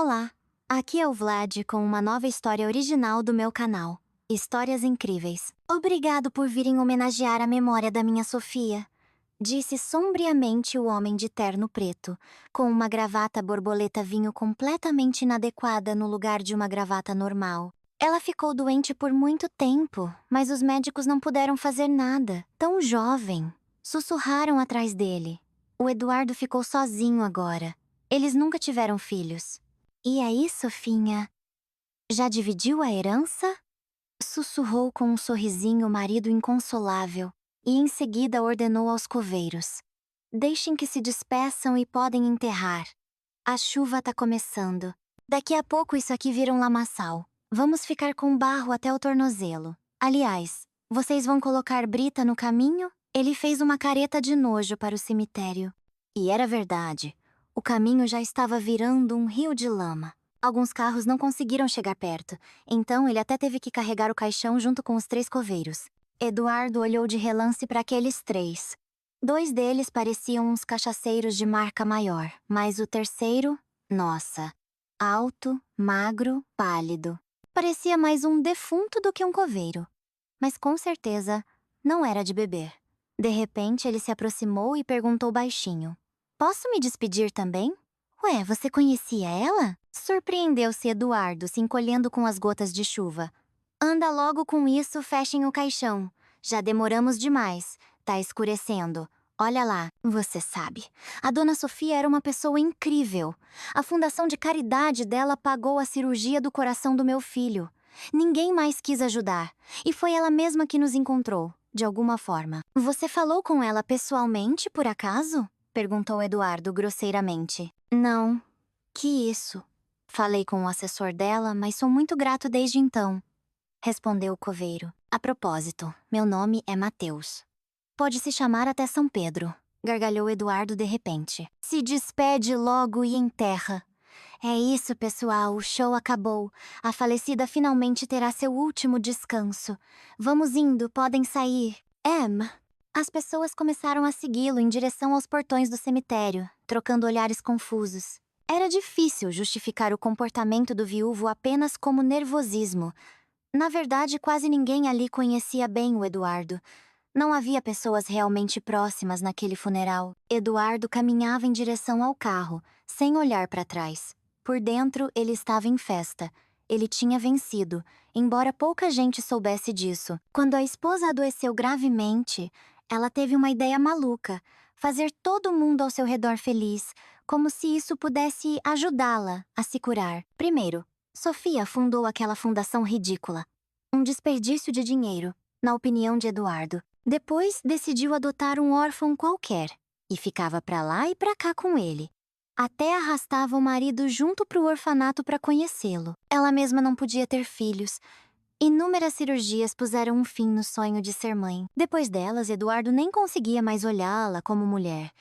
Olá, aqui é o Vlad com uma nova história original do meu canal, Histórias Incríveis. Obrigado por virem homenagear a memória da minha Sofia, disse sombriamente o homem de terno preto, com uma gravata borboleta vinho completamente inadequada no lugar de uma gravata normal. Ela ficou doente por muito tempo, mas os médicos não puderam fazer nada. Tão jovem. Sussurraram atrás dele. O Eduardo ficou sozinho agora. Eles nunca tiveram filhos. E aí, Sofinha? Já dividiu a herança? Sussurrou com um sorrisinho o marido inconsolável, e em seguida ordenou aos coveiros: deixem que se despeçam e podem enterrar. A chuva tá começando. Daqui a pouco isso aqui vira um lamaçal. Vamos ficar com barro até o tornozelo. Aliás, vocês vão colocar brita no caminho? Ele fez uma careta de nojo para o cemitério. E era verdade. O caminho já estava virando um rio de lama. Alguns carros não conseguiram chegar perto, então ele até teve que carregar o caixão junto com os 3 coveiros. Eduardo olhou de relance para aqueles 3. 2 deles pareciam uns cachaceiros de marca maior, mas o terceiro, nossa, alto, magro, pálido. Parecia mais um defunto do que um coveiro. Mas com certeza, não era de beber. De repente, ele se aproximou e perguntou baixinho: posso me despedir também? Ué, você conhecia ela? Surpreendeu-se Eduardo, se encolhendo com as gotas de chuva. Anda logo com isso, fechem o caixão. Já demoramos demais. Tá escurecendo. Olha lá, você sabe. A dona Sofia era uma pessoa incrível. A fundação de caridade dela pagou a cirurgia do coração do meu filho. Ninguém mais quis ajudar. E foi ela mesma que nos encontrou, de alguma forma. Você falou com ela pessoalmente, por acaso? Perguntou Eduardo grosseiramente. Não. Que isso? Falei com o assessor dela, mas sou muito grato desde então. Respondeu o coveiro. A propósito, meu nome é Mateus. Pode se chamar até São Pedro, gargalhou Eduardo de repente. Se despede logo e enterra. É isso, pessoal, o show acabou. A falecida finalmente terá seu último descanso. Vamos indo, podem sair. As pessoas começaram a segui-lo em direção aos portões do cemitério, trocando olhares confusos. Era difícil justificar o comportamento do viúvo apenas como nervosismo. Na verdade, quase ninguém ali conhecia bem o Eduardo. Não havia pessoas realmente próximas naquele funeral. Eduardo caminhava em direção ao carro, sem olhar para trás. Por dentro, ele estava em festa. Ele tinha vencido, embora pouca gente soubesse disso. Quando a esposa adoeceu gravemente, ela teve uma ideia maluca: fazer todo mundo ao seu redor feliz, como se isso pudesse ajudá-la a se curar. Primeiro, Sofia fundou aquela fundação ridícula. Um desperdício de dinheiro, na opinião de Eduardo. Depois, decidiu adotar um órfão qualquer, e ficava pra lá e pra cá com ele. Até arrastava o marido junto pro orfanato para conhecê-lo. Ela mesma não podia ter filhos. Inúmeras cirurgias puseram um fim no sonho de ser mãe. Depois delas, Eduardo nem conseguia mais olhá-la como mulher.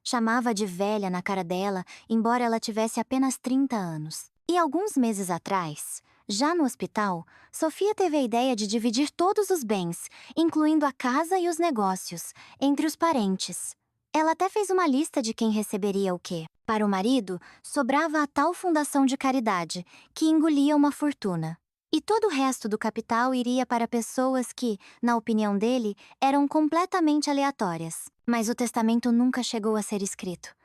Chamava de velha na cara dela, embora ela tivesse apenas 30 anos. E alguns meses atrás, já no hospital, Sofia teve a ideia de dividir todos os bens, incluindo a casa e os negócios, entre os parentes. Ela até fez uma lista de quem receberia o quê. Para o marido, sobrava a tal fundação de caridade, que engolia uma fortuna. E todo o resto do capital iria para pessoas que, na opinião dele, eram completamente aleatórias. Mas o testamento nunca chegou a ser escrito.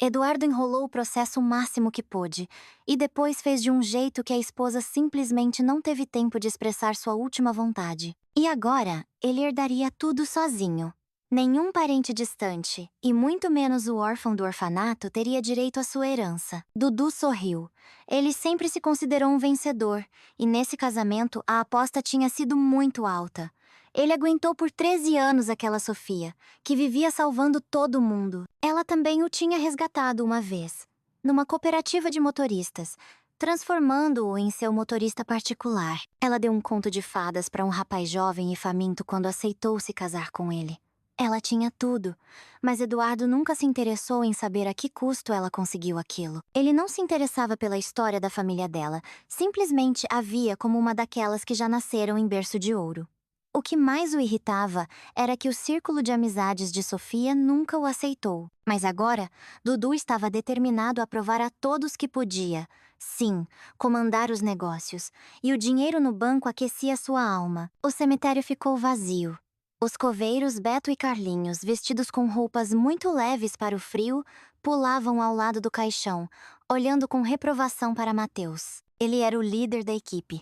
Eduardo enrolou o processo o máximo que pôde, e depois fez de um jeito que a esposa simplesmente não teve tempo de expressar sua última vontade. E agora, ele herdaria tudo sozinho. Nenhum parente distante, e muito menos o órfão do orfanato, teria direito à sua herança. Dudu sorriu. Ele sempre se considerou um vencedor, e nesse casamento a aposta tinha sido muito alta. Ele aguentou por 13 anos aquela Sofia, que vivia salvando todo mundo. Ela também o tinha resgatado uma vez, numa cooperativa de motoristas, transformando-o em seu motorista particular. Ela deu um conto de fadas para um rapaz jovem e faminto quando aceitou se casar com ele. Ela tinha tudo, mas Eduardo nunca se interessou em saber a que custo ela conseguiu aquilo. Ele não se interessava pela história da família dela, simplesmente a via como uma daquelas que já nasceram em berço de ouro. O que mais o irritava era que o círculo de amizades de Sofia nunca o aceitou. Mas agora, Dudu estava determinado a provar a todos que podia, sim, comandar os negócios, e o dinheiro no banco aquecia sua alma. O cemitério ficou vazio. Os coveiros Beto e Carlinhos, vestidos com roupas muito leves para o frio, pulavam ao lado do caixão, olhando com reprovação para Mateus. Ele era o líder da equipe,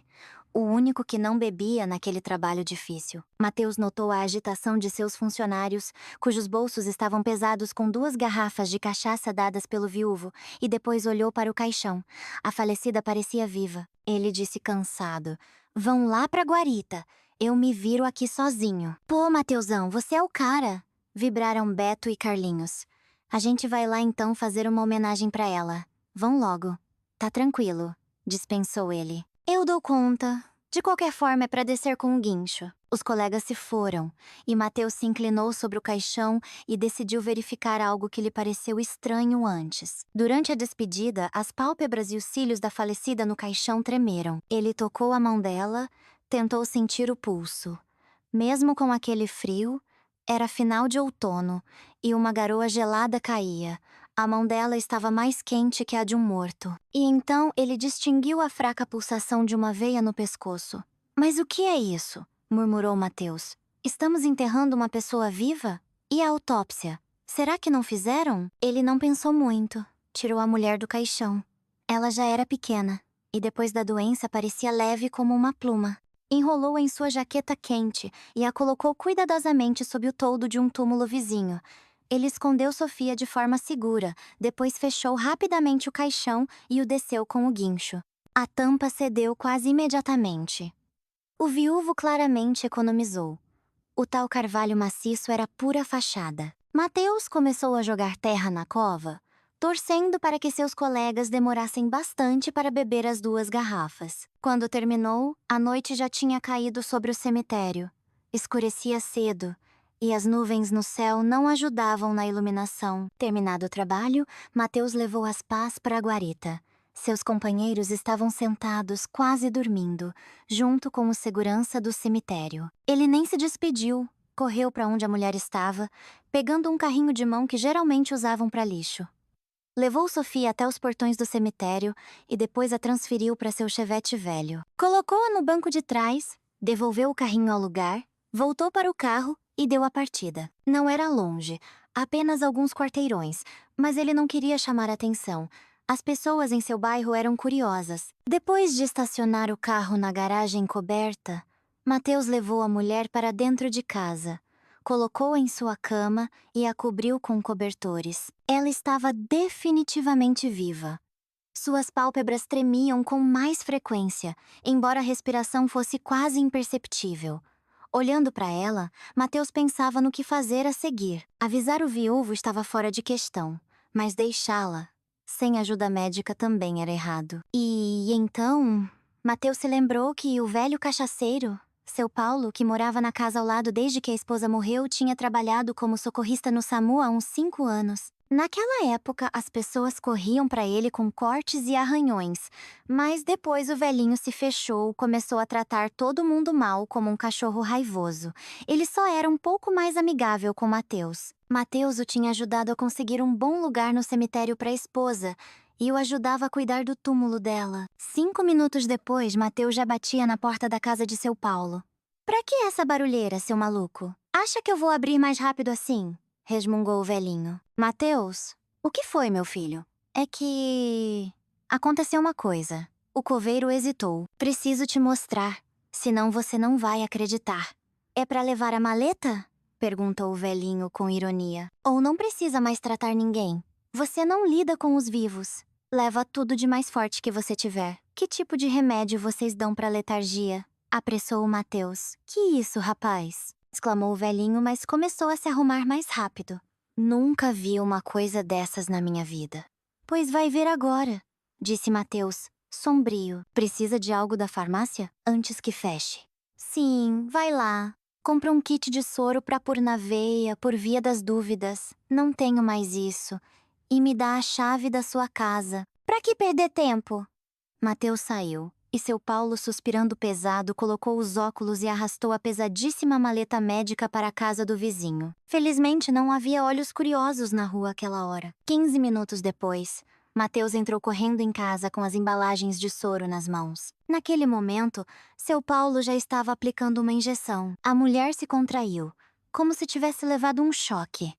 o único que não bebia naquele trabalho difícil. Mateus notou a agitação de seus funcionários, cujos bolsos estavam pesados com 2 garrafas de cachaça dadas pelo viúvo, e depois olhou para o caixão. A falecida parecia viva. Ele disse cansado: "Vão lá pra guarita. Eu me viro aqui sozinho." "Pô, Mateusão, você é o cara!" vibraram Beto e Carlinhos. "A gente vai lá então fazer uma homenagem pra ela. Vão logo." "Tá tranquilo", dispensou ele. "Eu dou conta. De qualquer forma é pra descer com o guincho." Os colegas se foram, e Mateus se inclinou sobre o caixão e decidiu verificar algo que lhe pareceu estranho antes. Durante a despedida, as pálpebras e os cílios da falecida no caixão tremeram. Ele tocou a mão dela, tentou sentir o pulso. Mesmo com aquele frio, era final de outono, e uma garoa gelada caía. A mão dela estava mais quente que a de um morto. E então ele distinguiu a fraca pulsação de uma veia no pescoço. "Mas o que é isso?" murmurou Mateus. "Estamos enterrando uma pessoa viva? E a autópsia? Será que não fizeram?" Ele não pensou muito. Tirou a mulher do caixão. Ela já era pequena, e depois da doença parecia leve como uma pluma. Enrolou-a em sua jaqueta quente e a colocou cuidadosamente sob o toldo de um túmulo vizinho. Ele escondeu Sofia de forma segura, depois fechou rapidamente o caixão e o desceu com o guincho. A tampa cedeu quase imediatamente. O viúvo claramente economizou. O tal carvalho maciço era pura fachada. Mateus começou a jogar terra na cova, torcendo para que seus colegas demorassem bastante para beber as 2 garrafas. Quando terminou, a noite já tinha caído sobre o cemitério. Escurecia cedo, e as nuvens no céu não ajudavam na iluminação. Terminado o trabalho, Mateus levou as pás para a guarita. Seus companheiros estavam sentados, quase dormindo, junto com o segurança do cemitério. Ele nem se despediu, correu para onde a mulher estava, pegando um carrinho de mão que geralmente usavam para lixo. Levou Sofia até os portões do cemitério e depois a transferiu para seu chevette velho. Colocou-a no banco de trás, devolveu o carrinho ao lugar, voltou para o carro e deu a partida. Não era longe, apenas alguns quarteirões, mas ele não queria chamar atenção. As pessoas em seu bairro eram curiosas. Depois de estacionar o carro na garagem coberta, Mateus levou a mulher para dentro de casa, colocou-a em sua cama e a cobriu com cobertores. Ela estava definitivamente viva. Suas pálpebras tremiam com mais frequência, embora a respiração fosse quase imperceptível. Olhando para ela, Mateus pensava no que fazer a seguir. Avisar o viúvo estava fora de questão, mas deixá-la sem ajuda médica também era errado. E então, Mateus se lembrou que o velho cachaceiro, seu Paulo, que morava na casa ao lado desde que a esposa morreu, tinha trabalhado como socorrista no SAMU há uns 5 anos. Naquela época, as pessoas corriam para ele com cortes e arranhões, mas depois o velhinho se fechou, começou a tratar todo mundo mal como um cachorro raivoso. Ele só era um pouco mais amigável com Mateus. Mateus o tinha ajudado a conseguir um bom lugar no cemitério para a esposa e o ajudava a cuidar do túmulo dela. 5 minutos depois, Mateus já batia na porta da casa de seu Paulo. "Pra que essa barulheira, seu maluco? Acha que eu vou abrir mais rápido assim?" resmungou o velhinho. "Mateus, o que foi, meu filho?" "É que... aconteceu uma coisa." O coveiro hesitou. "Preciso te mostrar, senão você não vai acreditar." "É pra levar a maleta?" perguntou o velhinho com ironia. "Ou não precisa mais tratar ninguém? Você não lida com os vivos. Leva tudo de mais forte que você tiver." "Que tipo de remédio vocês dão pra letargia?" apressou o Mateus. "Que isso, rapaz?" exclamou o velhinho, mas começou a se arrumar mais rápido. "Nunca vi uma coisa dessas na minha vida." "Pois vai ver agora", disse Mateus, sombrio. "Precisa de algo da farmácia? Antes que feche." "Sim, vai lá. Compra um kit de soro pra pôr na veia, por via das dúvidas. Não tenho mais isso. E me dá a chave da sua casa." "Pra que perder tempo?" Mateus saiu. E seu Paulo, suspirando pesado, colocou os óculos e arrastou a pesadíssima maleta médica para a casa do vizinho. Felizmente, não havia olhos curiosos na rua aquela hora. 15 minutos depois, Mateus entrou correndo em casa com as embalagens de soro nas mãos. Naquele momento, seu Paulo já estava aplicando uma injeção. A mulher se contraiu, como se tivesse levado um choque.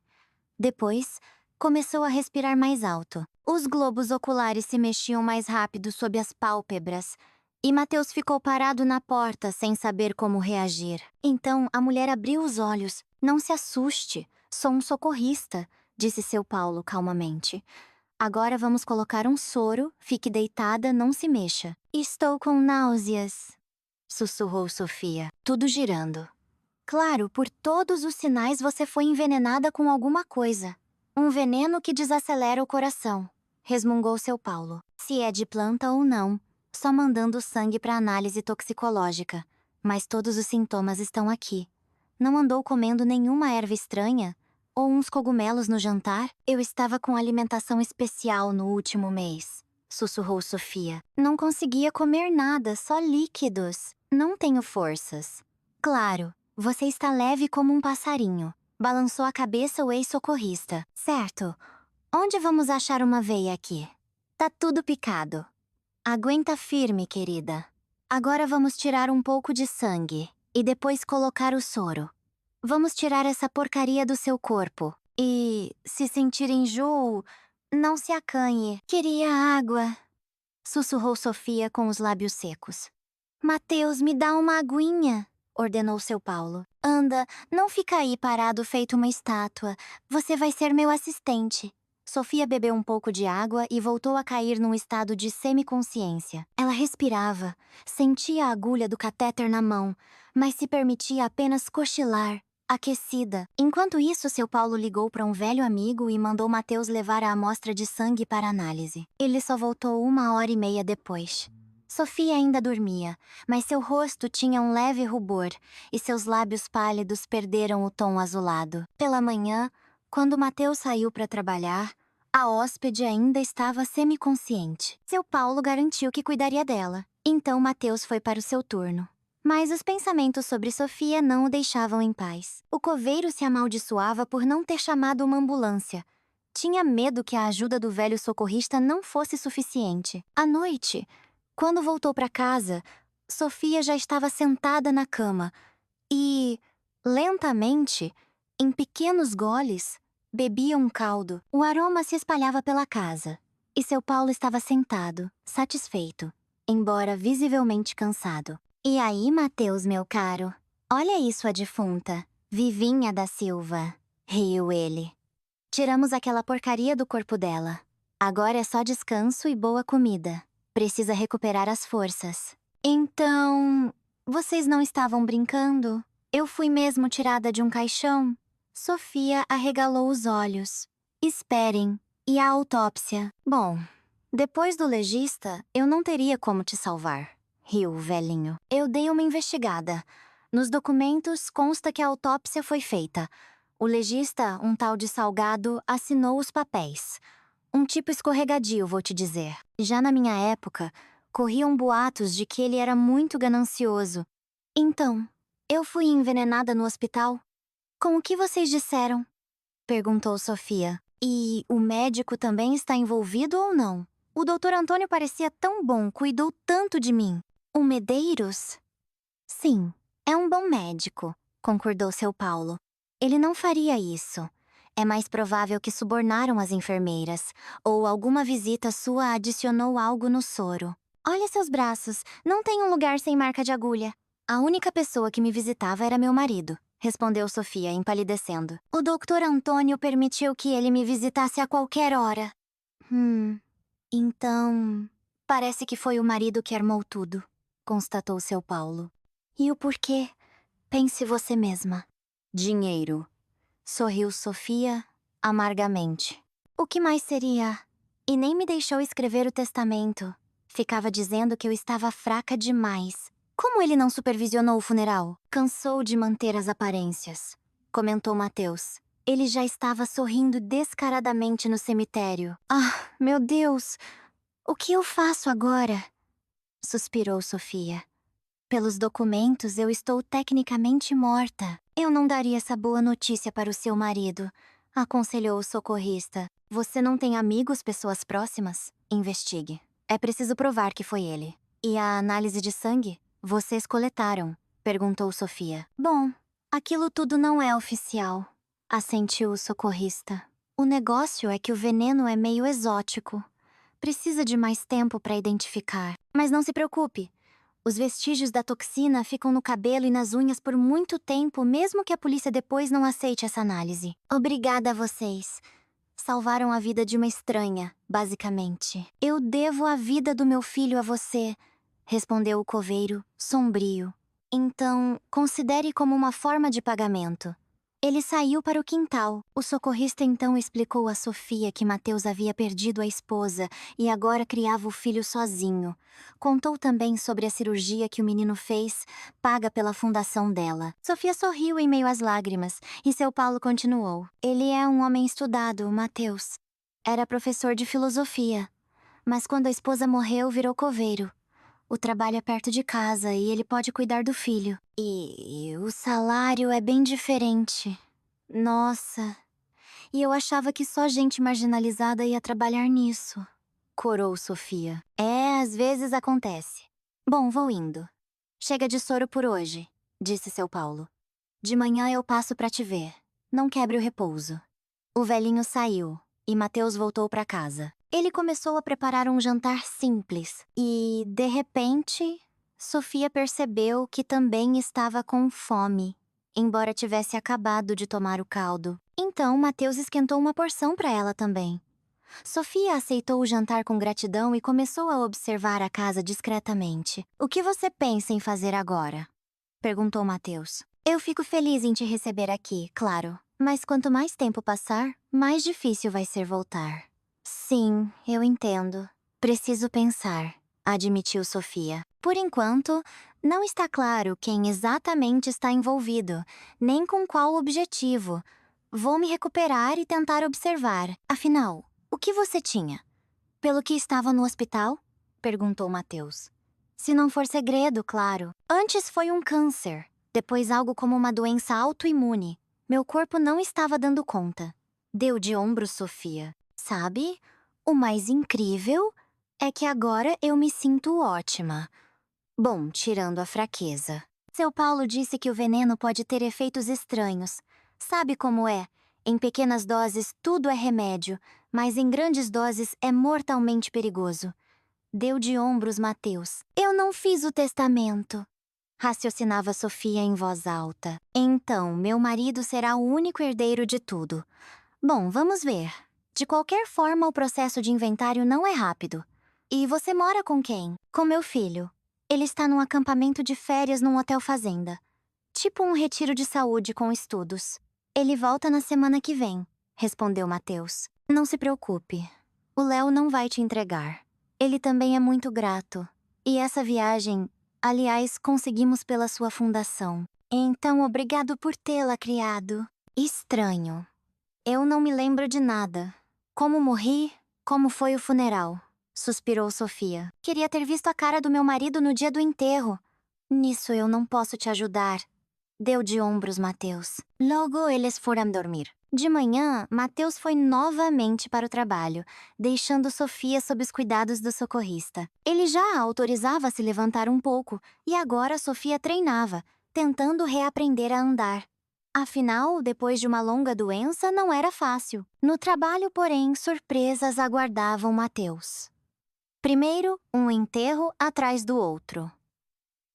Depois, começou a respirar mais alto. Os globos oculares se mexiam mais rápido sob as pálpebras, e Mateus ficou parado na porta sem saber como reagir. Então, a mulher abriu os olhos. Não se assuste, sou um socorrista, disse seu Paulo calmamente. Agora vamos colocar um soro, fique deitada, não se mexa. Estou com náuseas, sussurrou Sofia, tudo girando. Claro, por todos os sinais você foi envenenada com alguma coisa. Um veneno que desacelera o coração, resmungou seu Paulo. Se é de planta ou não, só mandando sangue para análise toxicológica. Mas todos os sintomas estão aqui. Não andou comendo nenhuma erva estranha? Ou uns cogumelos no jantar? Eu estava com alimentação especial no último mês, sussurrou Sofia. Não conseguia comer nada, só líquidos. Não tenho forças. Claro, você está leve como um passarinho. Balançou a cabeça o ex-socorrista. Certo. Onde vamos achar uma veia aqui? Tá tudo picado. Aguenta firme, querida. Agora vamos tirar um pouco de sangue e depois colocar o soro. Vamos tirar essa porcaria do seu corpo. E, se sentir enjoo, não se acanhe. Queria água, sussurrou Sofia com os lábios secos. Mateus, me dá uma aguinha, ordenou seu Paulo. Anda, não fica aí parado feito uma estátua. Você vai ser meu assistente. Sofia bebeu um pouco de água e voltou a cair num estado de semiconsciência. Ela respirava, sentia a agulha do catéter na mão, mas se permitia apenas cochilar, aquecida. Enquanto isso, seu Paulo ligou para um velho amigo e mandou Mateus levar a amostra de sangue para análise. Ele só voltou 1h30 depois. Sofia ainda dormia, mas seu rosto tinha um leve rubor e seus lábios pálidos perderam o tom azulado. Pela manhã, quando Mateus saiu para trabalhar, a hóspede ainda estava semiconsciente. Seu Paulo garantiu que cuidaria dela. Então Mateus foi para o seu turno. Mas os pensamentos sobre Sofia não o deixavam em paz. O coveiro se amaldiçoava por não ter chamado uma ambulância. Tinha medo que a ajuda do velho socorrista não fosse suficiente. À noite, quando voltou para casa, Sofia já estava sentada na cama e, lentamente, em pequenos goles, bebia um caldo. O aroma se espalhava pela casa, e seu Paulo estava sentado, satisfeito, embora visivelmente cansado. E aí, Mateus, meu caro? Olha isso, a defunta, Vivinha da Silva, riu ele. Tiramos aquela porcaria do corpo dela. Agora é só descanso e boa comida. Precisa recuperar as forças. Então, vocês não estavam brincando? Eu fui mesmo tirada de um caixão? Sofia arregalou os olhos. Esperem, e a autópsia? Bom, depois do legista, eu não teria como te salvar, riu o velhinho. Eu dei uma investigada. Nos documentos consta que a autópsia foi feita. O legista, um tal de Salgado, assinou os papéis. Um tipo escorregadio, vou te dizer. Já na minha época, corriam boatos de que ele era muito ganancioso. Então, eu fui envenenada no hospital? Com o que vocês disseram? Perguntou Sofia. E o médico também está envolvido ou não? O doutor Antônio parecia tão bom, cuidou tanto de mim. O Medeiros? Sim, é um bom médico, concordou seu Paulo. Ele não faria isso. É mais provável que subornaram as enfermeiras, ou alguma visita sua adicionou algo no soro. Olha seus braços, não tem um lugar sem marca de agulha. A única pessoa que me visitava era meu marido, respondeu Sofia, empalidecendo. O doutor Antônio permitiu que ele me visitasse a qualquer hora. Então, parece que foi o marido que armou tudo, constatou seu Paulo. E o porquê? Pense você mesma. Dinheiro. Sorriu Sofia amargamente. O que mais seria? E nem me deixou escrever o testamento. Ficava dizendo que eu estava fraca demais. Como ele não supervisionou o funeral? Cansou de manter as aparências, comentou Mateus. Ele já estava sorrindo descaradamente no cemitério. Ah, meu Deus! O que eu faço agora? suspirou Sofia. Pelos documentos, eu estou tecnicamente morta. Eu não daria essa boa notícia para o seu marido, aconselhou o socorrista. Você não tem amigos, pessoas próximas? Investigue. É preciso provar que foi ele. E a análise de sangue? Vocês coletaram? Perguntou Sofia. Bom, aquilo tudo não é oficial, assentiu o socorrista. O negócio é que o veneno é meio exótico. Precisa de mais tempo para identificar. Mas não se preocupe. Os vestígios da toxina ficam no cabelo e nas unhas por muito tempo, mesmo que a polícia depois não aceite essa análise. Obrigada a vocês. Salvaram a vida de uma estranha, basicamente. Eu devo a vida do meu filho a você, respondeu o coveiro, sombrio. Então, considere como uma forma de pagamento. Ele saiu para o quintal. O socorrista então explicou a Sofia que Mateus havia perdido a esposa e agora criava o filho sozinho. Contou também sobre a cirurgia que o menino fez, paga pela fundação dela. Sofia sorriu em meio às lágrimas e seu Paulo continuou. Ele é um homem estudado, Mateus. Era professor de filosofia, mas quando a esposa morreu, virou coveiro. O trabalho é perto de casa e ele pode cuidar do filho. E o salário é bem diferente. Nossa, e eu achava que só gente marginalizada ia trabalhar nisso, corou Sofia. É, às vezes acontece. Bom, vou indo. Chega de soro por hoje, disse seu Paulo. De manhã eu passo pra te ver. Não quebre o repouso. O velhinho saiu e Mateus voltou pra casa. Ele começou a preparar um jantar simples e, de repente, Sofia percebeu que também estava com fome, embora tivesse acabado de tomar o caldo. Então, Mateus esquentou uma porção para ela também. Sofia aceitou o jantar com gratidão e começou a observar a casa discretamente. O que você pensa em fazer agora? Perguntou Mateus. Eu fico feliz em te receber aqui, claro. Mas quanto mais tempo passar, mais difícil vai ser voltar. Sim, eu entendo. Preciso pensar, admitiu Sofia. Por enquanto, não está claro quem exatamente está envolvido, nem com qual objetivo. Vou me recuperar e tentar observar. Afinal, o que você tinha? Pelo que estava no hospital? Perguntou Mateus. Se não for segredo, claro. Antes foi um câncer, depois algo como uma doença autoimune. Meu corpo não estava dando conta. Deu de ombros Sofia. Sabe? O mais incrível é que agora eu me sinto ótima. Bom, tirando a fraqueza. Seu Paulo disse que o veneno pode ter efeitos estranhos. Sabe como é? Em pequenas doses tudo é remédio, mas em grandes doses é mortalmente perigoso. Deu de ombros Mateus. Eu não fiz o testamento, raciocinava Sofia em voz alta. Então, meu marido será o único herdeiro de tudo. Bom, vamos ver. De qualquer forma, o processo de inventário não é rápido. E você mora com quem? Com meu filho. Ele está num acampamento de férias num hotel fazenda. Tipo um retiro de saúde com estudos. Ele volta na semana que vem, respondeu Mateus. Não se preocupe. O Léo não vai te entregar. Ele também é muito grato. E essa viagem, aliás, conseguimos pela sua fundação. Então, obrigado por tê-la criado. Estranho. Eu não me lembro de nada. Como morri? Como foi o funeral? Suspirou Sofia. Queria ter visto a cara do meu marido no dia do enterro. Nisso eu não posso te ajudar. Deu de ombros Mateus. Logo eles foram dormir. De manhã, Mateus foi novamente para o trabalho, deixando Sofia sob os cuidados do socorrista. Ele já a autorizava a se levantar um pouco, e agora Sofia treinava, tentando reaprender a andar. Afinal, depois de uma longa doença, não era fácil. No trabalho, porém, surpresas aguardavam Mateus. Primeiro, um enterro atrás do outro.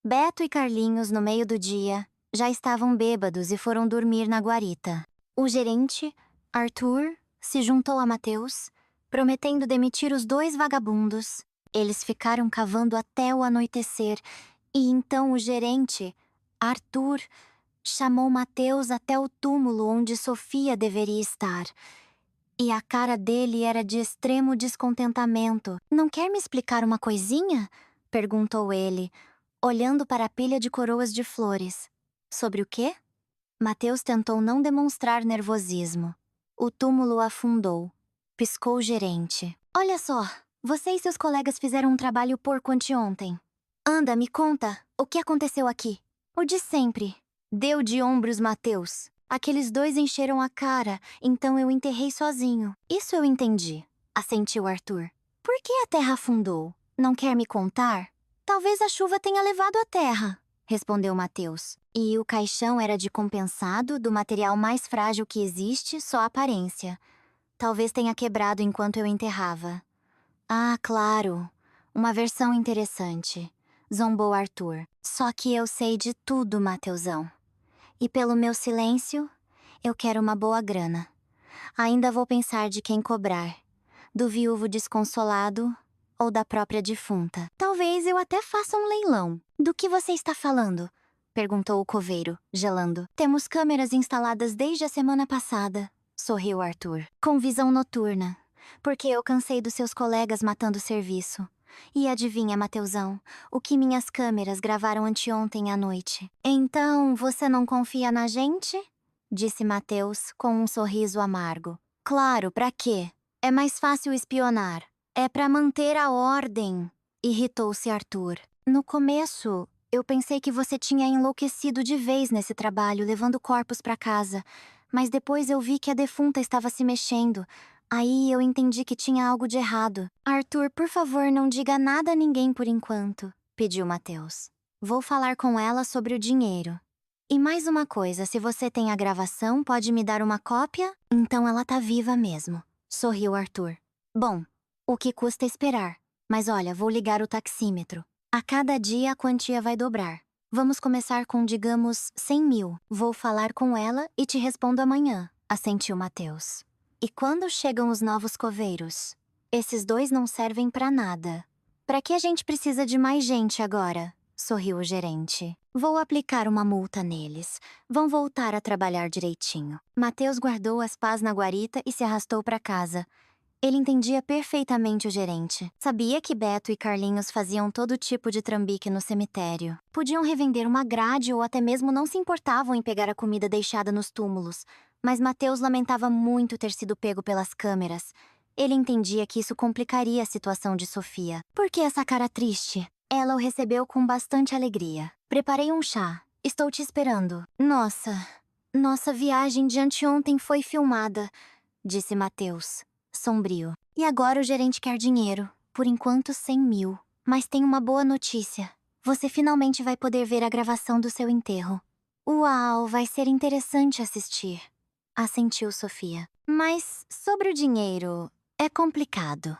Beto e Carlinhos, no meio do dia, já estavam bêbados e foram dormir na guarita. O gerente, Arthur, se juntou a Mateus, prometendo demitir os dois vagabundos. Eles ficaram cavando até o anoitecer, e então o gerente, Arthur, chamou Mateus até o túmulo onde Sofia deveria estar. E a cara dele era de extremo descontentamento. Não quer me explicar uma coisinha? Perguntou ele, olhando para a pilha de coroas de flores. Sobre o quê? Mateus tentou não demonstrar nervosismo. O túmulo afundou. Piscou o gerente. Olha só, você e seus colegas fizeram um trabalho porco anteontem. Anda, me conta, o que aconteceu aqui? O de sempre. Deu de ombros Mateus. Aqueles dois encheram a cara, então eu enterrei sozinho. Isso eu entendi, assentiu Arthur. Por que a terra afundou? Não quer me contar? Talvez a chuva tenha levado a terra, respondeu Mateus. E o caixão era de compensado, do material mais frágil que existe, só aparência. Talvez tenha quebrado enquanto eu enterrava. Ah, claro. Uma versão interessante, zombou Arthur. Só que eu sei de tudo, Mateusão. E pelo meu silêncio, eu quero uma boa grana. Ainda vou pensar de quem cobrar. Do viúvo desconsolado ou da própria defunta. Talvez eu até faça um leilão. Do que você está falando? Perguntou o coveiro, gelando. Temos câmeras instaladas desde a semana passada, sorriu Arthur. Com visão noturna. Porque eu cansei dos seus colegas matando o serviço. E adivinha, Mateusão, o que minhas câmeras gravaram anteontem à noite. Então, você não confia na gente? Disse Mateus com um sorriso amargo. Claro, pra quê? É mais fácil espionar. É pra manter a ordem, irritou-se Arthur. No começo, eu pensei que você tinha enlouquecido de vez nesse trabalho, levando corpos pra casa. Mas depois eu vi que a defunta estava se mexendo. Aí eu entendi que tinha algo de errado. Arthur, por favor, não diga nada a ninguém por enquanto, pediu Mateus. Vou falar com ela sobre o dinheiro. E mais uma coisa, se você tem a gravação, pode me dar uma cópia? Então ela tá viva mesmo, sorriu Arthur. Bom, o que custa esperar? Mas olha, vou ligar o taxímetro. A cada dia a quantia vai dobrar. Vamos começar com, digamos, 100 mil. Vou falar com ela e te respondo amanhã, assentiu Mateus. E quando chegam os novos coveiros? Esses dois não servem pra nada. Pra que a gente precisa de mais gente agora? Sorriu o gerente. Vou aplicar uma multa neles. Vão voltar a trabalhar direitinho. Mateus guardou as pás na guarita e se arrastou pra casa. Ele entendia perfeitamente o gerente. Sabia que Beto e Carlinhos faziam todo tipo de trambique no cemitério. Podiam revender uma grade ou até mesmo não se importavam em pegar a comida deixada nos túmulos. Mas Mateus lamentava muito ter sido pego pelas câmeras. Ele entendia que isso complicaria a situação de Sofia. Por que essa cara triste? Ela o recebeu com bastante alegria. Preparei um chá. Estou te esperando. Nossa viagem de anteontem foi filmada, disse Mateus, sombrio. E agora o gerente quer dinheiro. Por enquanto 100 mil. Mas tem uma boa notícia. Você finalmente vai poder ver a gravação do seu enterro. Uau, vai ser interessante assistir, assentiu Sofia. Mas sobre o dinheiro, é complicado.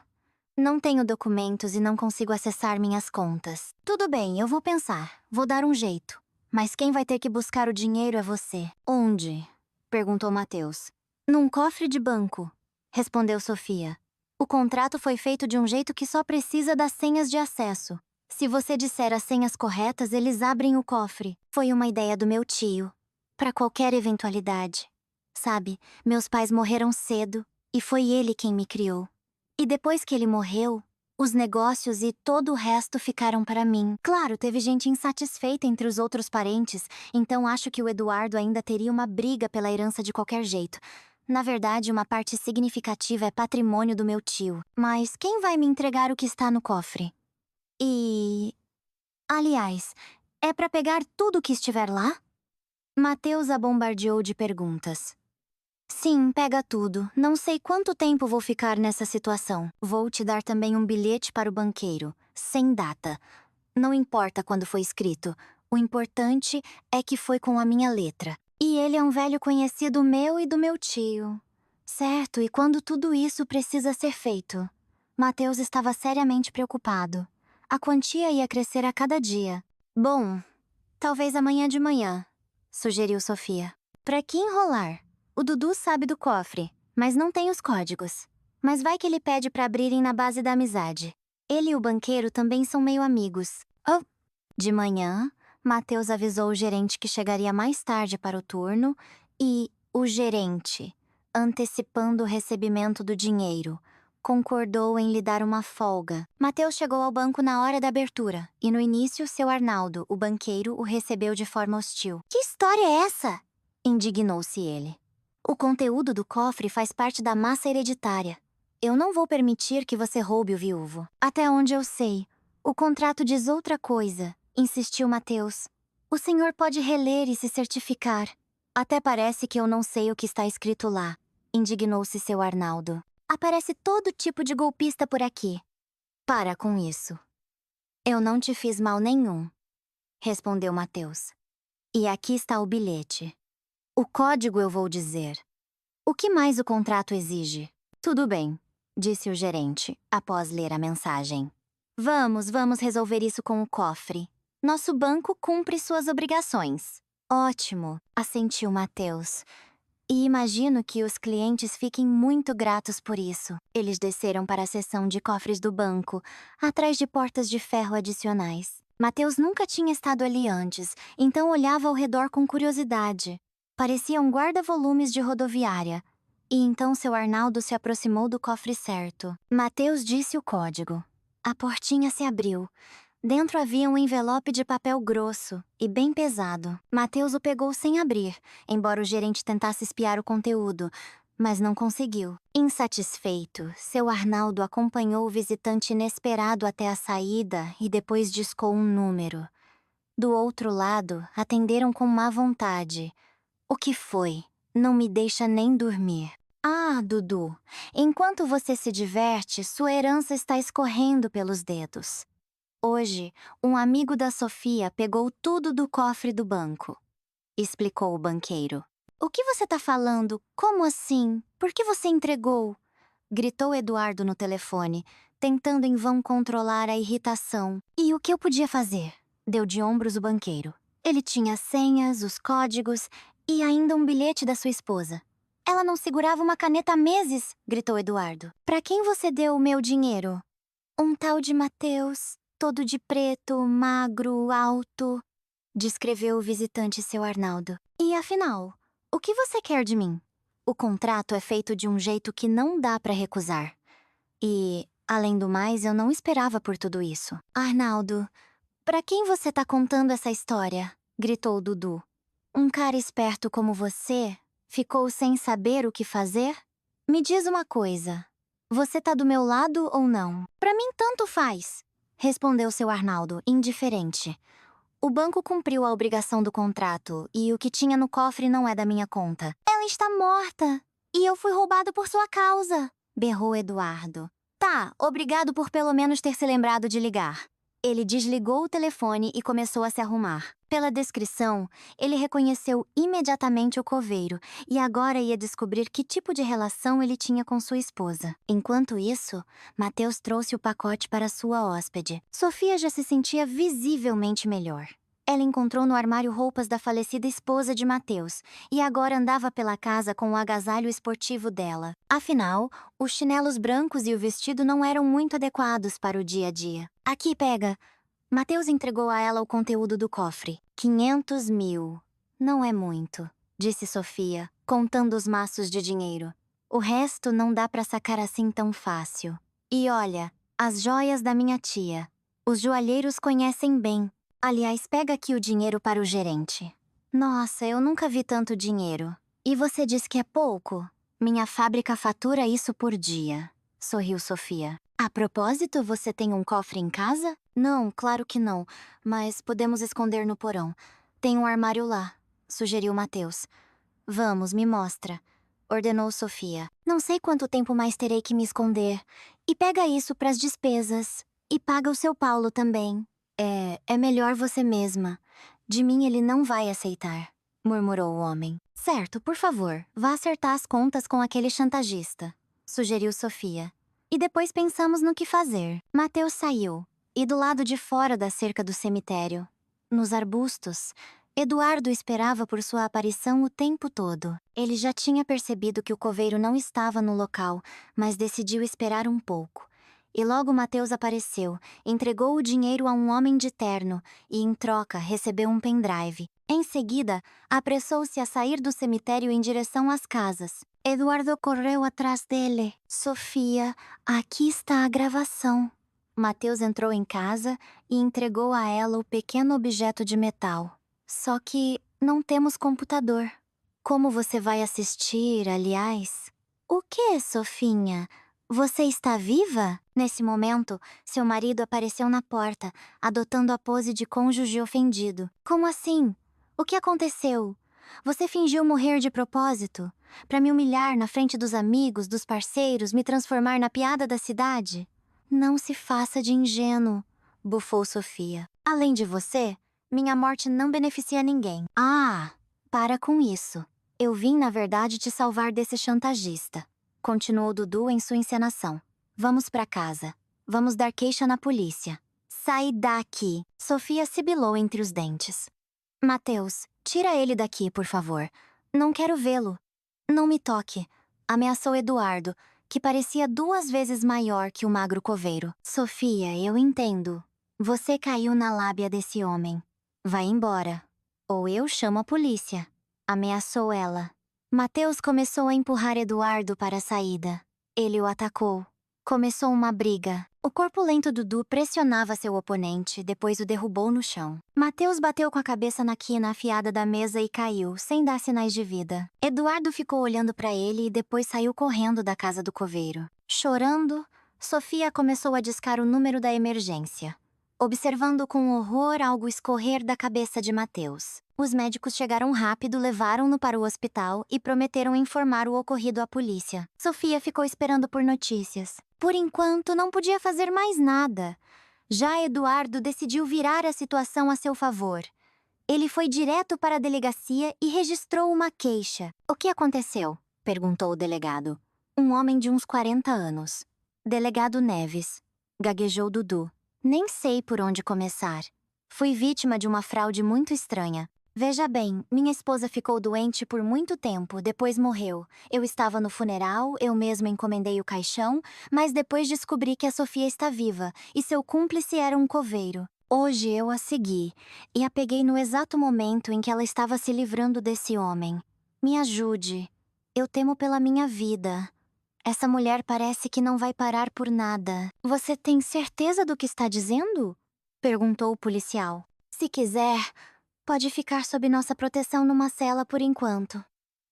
Não tenho documentos e não consigo acessar minhas contas. Tudo bem, eu vou pensar. Vou dar um jeito. Mas quem vai ter que buscar o dinheiro é você. Onde? Perguntou Mateus. Num cofre de banco, respondeu Sofia. O contrato foi feito de um jeito que só precisa das senhas de acesso. Se você disser as senhas corretas, eles abrem o cofre. Foi uma ideia do meu tio. Para qualquer eventualidade. Sabe, meus pais morreram cedo e foi ele quem me criou. E depois que ele morreu, os negócios e todo o resto ficaram para mim. Claro, teve gente insatisfeita entre os outros parentes, então acho que o Eduardo ainda teria uma briga pela herança de qualquer jeito. Na verdade, uma parte significativa é patrimônio do meu tio. Mas quem vai me entregar o que está no cofre? Aliás, é para pegar tudo o que estiver lá? Mateus a bombardeou de perguntas. Sim, pega tudo. Não sei quanto tempo vou ficar nessa situação. Vou te dar também um bilhete para o banqueiro, sem data. Não importa quando foi escrito. O importante é que foi com a minha letra. E ele é um velho conhecido meu e do meu tio. Certo, e quando tudo isso precisa ser feito? Mateus estava seriamente preocupado. A quantia ia crescer a cada dia. Bom, talvez amanhã de manhã, sugeriu Sofia. Pra que enrolar? O Dudu sabe do cofre, mas não tem os códigos. Mas vai que ele pede pra abrirem na base da amizade. Ele e o banqueiro também são meio amigos. Oh! De manhã, Mateus avisou o gerente que chegaria mais tarde para o turno e o gerente, antecipando o recebimento do dinheiro, concordou em lhe dar uma folga. Mateus chegou ao banco na hora da abertura e no início seu Arnaldo, o banqueiro, o recebeu de forma hostil. Que história é essa? Indignou-se ele. O conteúdo do cofre faz parte da massa hereditária. Eu não vou permitir que você roube o viúvo. Até onde eu sei, O contrato diz outra coisa, insistiu Mateus. O senhor pode reler e se certificar. Até parece que eu não sei o que está escrito lá, indignou-se seu Arnaldo. Aparece todo tipo de golpista por aqui. Para com isso. Eu não te fiz mal nenhum, respondeu Mateus. E aqui está o bilhete. O código eu vou dizer. O que mais o contrato exige? Tudo bem, disse o gerente, após ler a mensagem. Vamos resolver isso com o cofre. Nosso banco cumpre suas obrigações. Ótimo, assentiu Mateus. E imagino que os clientes fiquem muito gratos por isso. Eles desceram para a seção de cofres do banco, atrás de portas de ferro adicionais. Mateus nunca tinha estado ali antes, então olhava ao redor com curiosidade. Parecia um guarda-volumes de rodoviária. E então seu Arnaldo se aproximou do cofre certo. Mateus disse o código. A portinha se abriu. Dentro havia um envelope de papel grosso e bem pesado. Mateus o pegou sem abrir, embora o gerente tentasse espiar o conteúdo, mas não conseguiu. Insatisfeito, seu Arnaldo acompanhou o visitante inesperado até a saída e depois discou um número. Do outro lado, atenderam com má vontade. O que foi? Não me deixa nem dormir. Ah, Dudu, enquanto você se diverte, sua herança está escorrendo pelos dedos. Hoje, um amigo da Sofia pegou tudo do cofre do banco, explicou o banqueiro. O que você tá falando? Como assim? Por que você entregou? Gritou Eduardo no telefone, tentando em vão controlar a irritação. E o que eu podia fazer? Deu de ombros o banqueiro. Ele tinha as senhas, os códigos e ainda um bilhete da sua esposa. Ela não segurava uma caneta há meses, gritou Eduardo. Pra quem você deu o meu dinheiro? Um tal de Mateus, todo de preto, magro, alto, descreveu o visitante seu Arnaldo. E afinal, o que você quer de mim? O contrato é feito de um jeito que não dá pra recusar. E, além do mais, eu não esperava por tudo isso. Arnaldo, pra quem você tá contando essa história? Gritou Dudu. Um cara esperto como você ficou sem saber o que fazer? Me diz uma coisa. Você tá do meu lado ou não? Pra mim tanto faz, respondeu seu Arnaldo, indiferente. O banco cumpriu a obrigação do contrato e o que tinha no cofre não é da minha conta. Ela está morta e eu fui roubado por sua causa, berrou Eduardo. Tá, obrigado por pelo menos ter se lembrado de ligar. Ele desligou o telefone e começou a se arrumar. Pela descrição, ele reconheceu imediatamente o coveiro e agora ia descobrir que tipo de relação ele tinha com sua esposa. Enquanto isso, Mateus trouxe o pacote para sua hóspede. Sofia já se sentia visivelmente melhor. Ela encontrou no armário roupas da falecida esposa de Mateus e agora andava pela casa com o agasalho esportivo dela. Afinal, os chinelos brancos e o vestido não eram muito adequados para o dia a dia. Aqui, pega. Mateus entregou a ela o conteúdo do cofre. 500 mil. Não é muito, disse Sofia, contando os maços de dinheiro. O resto não dá pra sacar assim tão fácil. E olha, as joias da minha tia. Os joalheiros conhecem bem. Aliás, pega aqui o dinheiro para o gerente. Nossa, eu nunca vi tanto dinheiro. E você diz que é pouco? Minha fábrica fatura isso por dia, sorriu Sofia. A propósito, você tem um cofre em casa? Não, claro que não, mas podemos esconder no porão. Tem um armário lá, sugeriu Mateus. Vamos, me mostra, ordenou Sofia. Não sei quanto tempo mais terei que me esconder. E pega isso pras despesas. E paga o seu Paulo também. É melhor você mesma. De mim ele não vai aceitar, murmurou o homem. Certo, por favor, vá acertar as contas com aquele chantagista, sugeriu Sofia. E depois pensamos no que fazer. Mateus saiu, e do lado de fora da cerca do cemitério, nos arbustos, Eduardo esperava por sua aparição o tempo todo. Ele já tinha percebido que o coveiro não estava no local, mas decidiu esperar um pouco. E logo Mateus apareceu, entregou o dinheiro a um homem de terno e, em troca, recebeu um pendrive. Em seguida, apressou-se a sair do cemitério em direção às casas. Eduardo correu atrás dele. Sofia, aqui está a gravação. Mateus entrou em casa e entregou a ela o pequeno objeto de metal. Só que não temos computador. Como você vai assistir, aliás? O que, Sofinha? Você está viva? Nesse momento, seu marido apareceu na porta, adotando a pose de cônjuge ofendido. Como assim? O que aconteceu? Você fingiu morrer de propósito? Para me humilhar na frente dos amigos, dos parceiros, me transformar na piada da cidade? Não se faça de ingênuo, bufou Sofia. Além de você, minha morte não beneficia ninguém. Ah, para com isso. Eu vim, na verdade, te salvar desse chantagista. Continuou Dudu em sua encenação. Vamos pra casa. Vamos dar queixa na polícia. Sai daqui! Sofia sibilou entre os dentes. Mateus, tira ele daqui, por favor. Não quero vê-lo. Não me toque. Ameaçou Eduardo, que parecia 2 vezes maior que o magro coveiro. Sofia, eu entendo. Você caiu na lábia desse homem. Vai embora. Ou eu chamo a polícia. Ameaçou ela. Mateus começou a empurrar Eduardo para a saída. Ele o atacou. Começou uma briga. O corpulento Dudu pressionava seu oponente, depois o derrubou no chão. Mateus bateu com a cabeça na quina afiada da mesa e caiu, sem dar sinais de vida. Eduardo ficou olhando para ele e depois saiu correndo da casa do coveiro. Chorando, Sofia começou a discar o número da emergência, observando com horror algo escorrer da cabeça de Mateus. Os médicos chegaram rápido, levaram-no para o hospital e prometeram informar o ocorrido à polícia. Sofia ficou esperando por notícias. Por enquanto, não podia fazer mais nada. Já Eduardo decidiu virar a situação a seu favor. Ele foi direto para a delegacia e registrou uma queixa. O que aconteceu? Perguntou o delegado. Um homem de uns 40 anos. Delegado Neves. Gaguejou Dudu. Nem sei por onde começar. Fui vítima de uma fraude muito estranha. Veja bem, minha esposa ficou doente por muito tempo, depois morreu. Eu estava no funeral, eu mesma encomendei o caixão, mas depois descobri que a Sofia está viva e seu cúmplice era um coveiro. Hoje eu a segui e a peguei no exato momento em que ela estava se livrando desse homem. Me ajude. Eu temo pela minha vida. Essa mulher parece que não vai parar por nada. Você tem certeza do que está dizendo? Perguntou o policial. Se quiser, pode ficar sob nossa proteção numa cela por enquanto.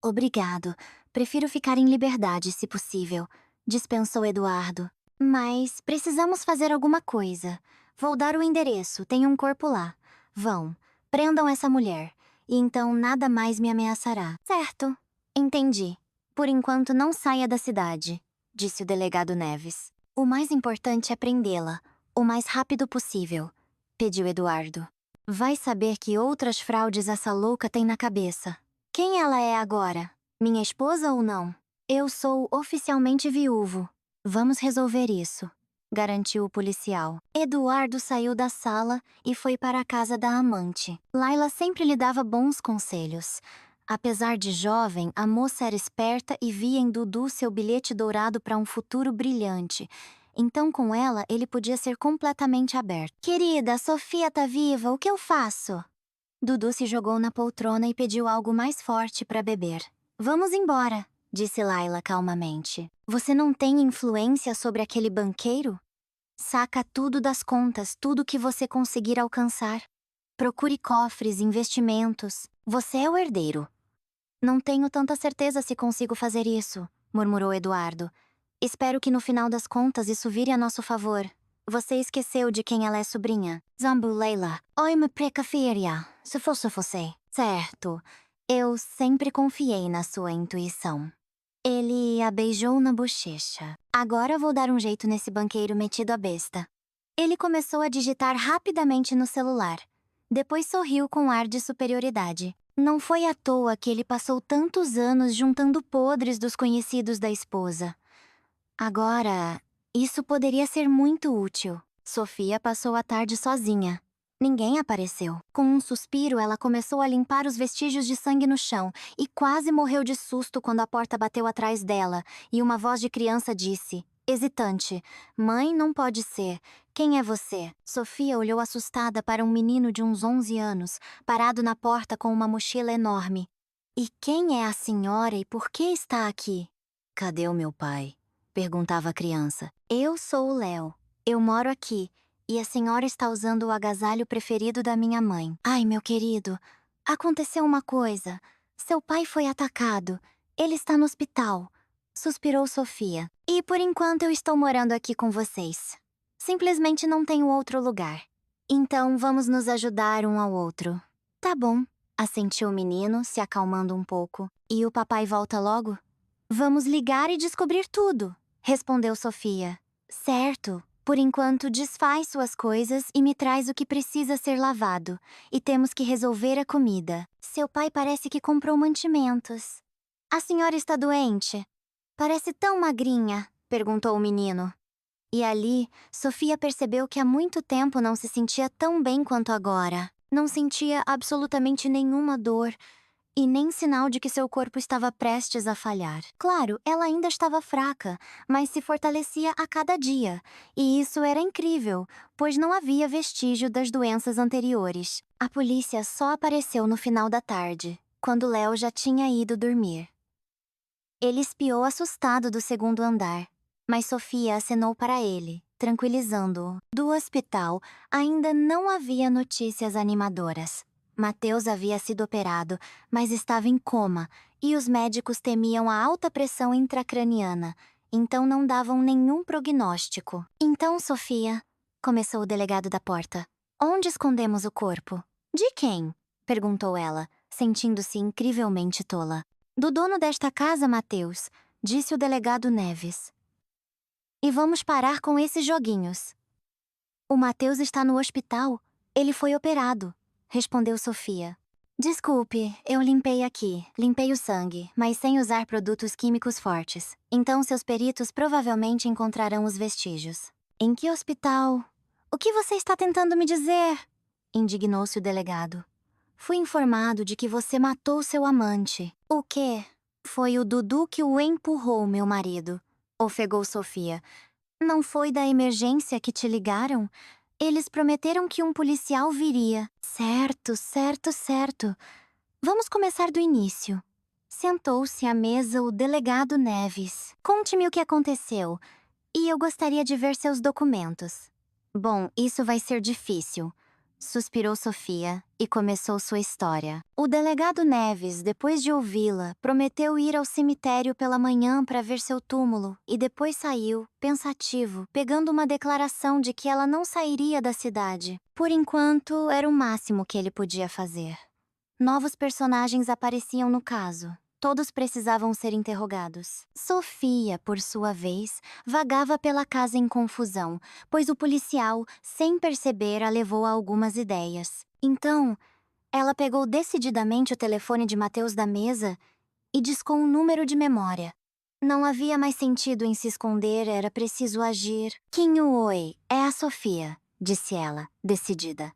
Obrigado. Prefiro ficar em liberdade, se possível, dispensou Eduardo. Mas precisamos fazer alguma coisa. Vou dar o endereço, tem um corpo lá. Vão, prendam essa mulher, e então nada mais me ameaçará. Certo. Entendi. Por enquanto não saia da cidade, disse o delegado Neves. O mais importante é prendê-la, o mais rápido possível, pediu Eduardo. Vai saber que outras fraudes essa louca tem na cabeça. Quem ela é agora? Minha esposa ou não? Eu sou oficialmente viúvo. Vamos resolver isso, garantiu o policial. Eduardo saiu da sala e foi para a casa da amante. Laila sempre lhe dava bons conselhos. Apesar de jovem, a moça era esperta e via em Dudu seu bilhete dourado para um futuro brilhante. Então, com ela, ele podia ser completamente aberto. Querida, Sofia tá viva, o que eu faço? Dudu se jogou na poltrona e pediu algo mais forte para beber. Vamos embora, disse Laila calmamente. Você não tem influência sobre aquele banqueiro? Saca tudo das contas, tudo que você conseguir alcançar. Procure cofres, investimentos. Você é o herdeiro. Não tenho tanta certeza se consigo fazer isso, murmurou Eduardo. Espero que no final das contas isso vire a nosso favor. Você esqueceu de quem ela é sobrinha. Zambu Leila. Oi, me precafiria, se fosse você. Certo. Eu sempre confiei na sua intuição. Ele a beijou na bochecha. Agora vou dar um jeito nesse banqueiro metido a besta. Ele começou a digitar rapidamente no celular. Depois sorriu com ar de superioridade. Não foi à toa que ele passou tantos anos juntando podres dos conhecidos da esposa. Agora, isso poderia ser muito útil. Sofia passou a tarde sozinha. Ninguém apareceu. Com um suspiro, ela começou a limpar os vestígios de sangue no chão e quase morreu de susto quando a porta bateu atrás dela e uma voz de criança disse, hesitante: Mãe, não pode ser. Quem é você? Sofia olhou assustada para um menino de uns 11 anos, parado na porta com uma mochila enorme. E quem é a senhora e por que está aqui? Cadê o meu pai? Perguntava a criança. Eu sou o Léo. Eu moro aqui. E a senhora está usando o agasalho preferido da minha mãe. Ai, meu querido, aconteceu uma coisa. Seu pai foi atacado. Ele está no hospital. Suspirou Sofia. E por enquanto eu estou morando aqui com vocês. Simplesmente não tenho outro lugar. Então vamos nos ajudar um ao outro. Tá bom, assentiu o menino, se acalmando um pouco. E o papai volta logo? Vamos ligar e descobrir tudo, respondeu Sofia. Certo. Por enquanto, desfaz suas coisas e me traz o que precisa ser lavado. E temos que resolver a comida. Seu pai parece que comprou mantimentos. A senhora está doente? Parece tão magrinha, perguntou o menino. E ali, Sofia percebeu que há muito tempo não se sentia tão bem quanto agora. Não sentia absolutamente nenhuma dor e nem sinal de que seu corpo estava prestes a falhar. Claro, ela ainda estava fraca, mas se fortalecia a cada dia. E isso era incrível, pois não havia vestígio das doenças anteriores. A polícia só apareceu no final da tarde, quando Léo já tinha ido dormir. Ele espiou assustado do segundo andar, mas Sofia acenou para ele, tranquilizando-o. Do hospital, ainda não havia notícias animadoras. Mateus havia sido operado, mas estava em coma, e os médicos temiam a alta pressão intracraniana, então não davam nenhum prognóstico. Então, Sofia, começou o delegado da porta, onde escondemos o corpo? De quem? Perguntou ela, sentindo-se incrivelmente tola. Do dono desta casa, Mateus, disse o delegado Neves. E vamos parar com esses joguinhos. O Mateus está no hospital. Ele foi operado, respondeu Sofia. Desculpe, eu limpei aqui, limpei o sangue, mas sem usar produtos químicos fortes. Então seus peritos provavelmente encontrarão os vestígios. Em que hospital? O que você está tentando me dizer? Indignou-se o delegado. Fui informado de que você matou seu amante. O quê? Foi o Dudu que o empurrou, meu marido, ofegou Sofia. Não foi da emergência que te ligaram? Eles prometeram que um policial viria. Certo, certo, certo. Vamos começar do início. Sentou-se à mesa o delegado Neves. Conte-me o que aconteceu. E eu gostaria de ver seus documentos. Bom, isso vai ser difícil. Suspirou Sofia e começou sua história. O delegado Neves, depois de ouvi-la, prometeu ir ao cemitério pela manhã para ver seu túmulo e depois saiu, pensativo, pegando uma declaração de que ela não sairia da cidade. Por enquanto, era o máximo que ele podia fazer. Novos personagens apareciam no caso. Todos precisavam ser interrogados. Sofia, por sua vez, vagava pela casa em confusão, pois o policial, sem perceber, a levou a algumas ideias. Então, ela pegou decididamente o telefone de Mateus da mesa e discou um número de memória. Não havia mais sentido em se esconder, era preciso agir. Quinho, oi, é a Sofia, disse ela, decidida.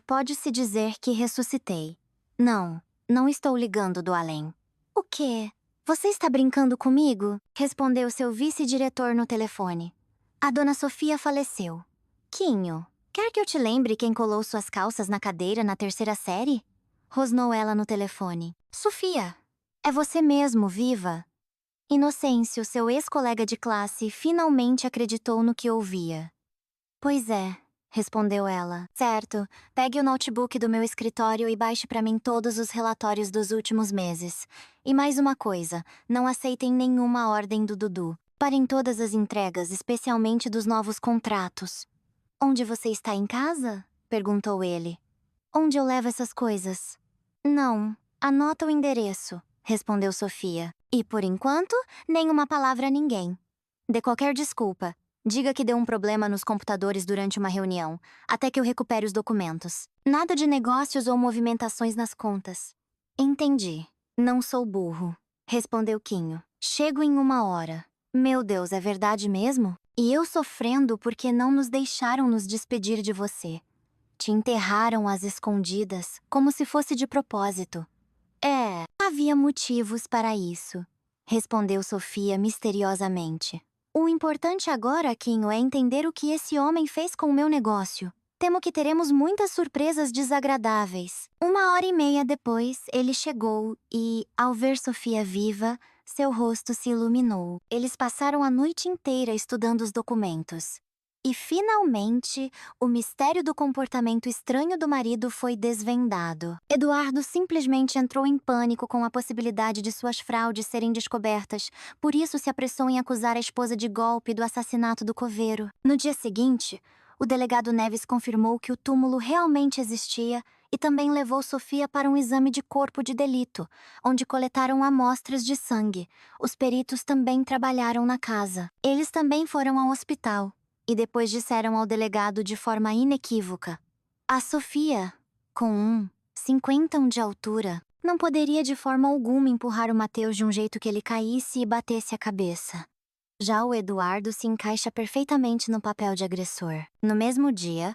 Pode-se dizer que ressuscitei. Não estou ligando do além. O quê? Você está brincando comigo? Respondeu seu vice-diretor no telefone. A dona Sofia faleceu. Quinho, quer que eu te lembre quem colou suas calças na cadeira na terceira série? Rosnou ela no telefone. Sofia, é você mesmo, viva? Inocêncio, seu ex-colega de classe, finalmente acreditou no que ouvia. Pois é, respondeu ela. Certo, pegue o notebook do meu escritório e baixe para mim todos os relatórios dos últimos meses. E mais uma coisa, não aceitem nenhuma ordem do Dudu. Parem todas as entregas, especialmente dos novos contratos. Onde você está, em casa? Perguntou ele. Onde eu levo essas coisas? Não, anota o endereço, respondeu Sofia. E por enquanto, nenhuma palavra a ninguém. Dê qualquer desculpa. Diga que deu um problema nos computadores durante uma reunião, até que eu recupere os documentos. Nada de negócios ou movimentações nas contas. Entendi. Não sou burro, respondeu Quinho. Chego em 1 hora. Meu Deus, é verdade mesmo? E eu sofrendo porque não nos deixaram nos despedir de você. Te enterraram às escondidas, como se fosse de propósito. Havia motivos para isso, respondeu Sofia misteriosamente. O importante agora, Quinho, é entender o que esse homem fez com o meu negócio. Temo que teremos muitas surpresas desagradáveis. 1 hora e meia depois, ele chegou e, ao ver Sofia viva, seu rosto se iluminou. Eles passaram a noite inteira estudando os documentos. E finalmente, o mistério do comportamento estranho do marido foi desvendado. Eduardo simplesmente entrou em pânico com a possibilidade de suas fraudes serem descobertas, por isso se apressou em acusar a esposa de golpe e do assassinato do coveiro. No dia seguinte, o delegado Neves confirmou que o túmulo realmente existia e também levou Sofia para um exame de corpo de delito, onde coletaram amostras de sangue. Os peritos também trabalharam na casa. Eles também foram ao hospital e depois disseram ao delegado de forma inequívoca: a Sofia, com 1,51 de altura, não poderia de forma alguma empurrar o Mateus de um jeito que ele caísse e batesse a cabeça. Já o Eduardo se encaixa perfeitamente no papel de agressor. No mesmo dia,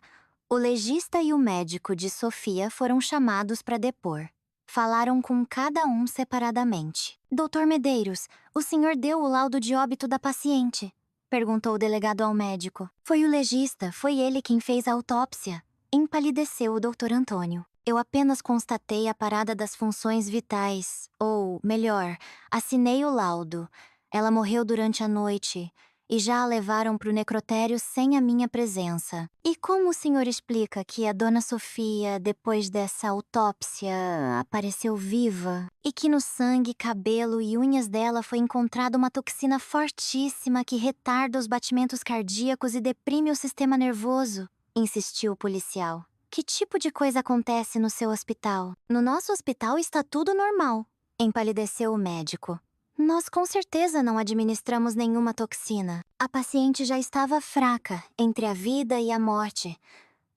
o legista e o médico de Sofia foram chamados para depor. Falaram com cada um separadamente. Doutor Medeiros, o senhor deu o laudo de óbito da paciente? Perguntou o delegado ao médico. Foi o legista, foi ele quem fez a autópsia. Empalideceu o doutor Antônio. Eu apenas constatei a parada das funções vitais, ou, melhor, assinei o laudo. Ela morreu durante a noite e já a levaram para o necrotério sem a minha presença. E como o senhor explica que a dona Sofia, depois dessa autópsia, apareceu viva? E que no sangue, cabelo e unhas dela foi encontrada uma toxina fortíssima que retarda os batimentos cardíacos e deprime o sistema nervoso? Insistiu o policial. Que tipo de coisa acontece no seu hospital? No nosso hospital está tudo normal, empalideceu o médico. Nós com certeza não administramos nenhuma toxina. A paciente já estava fraca, entre a vida e a morte,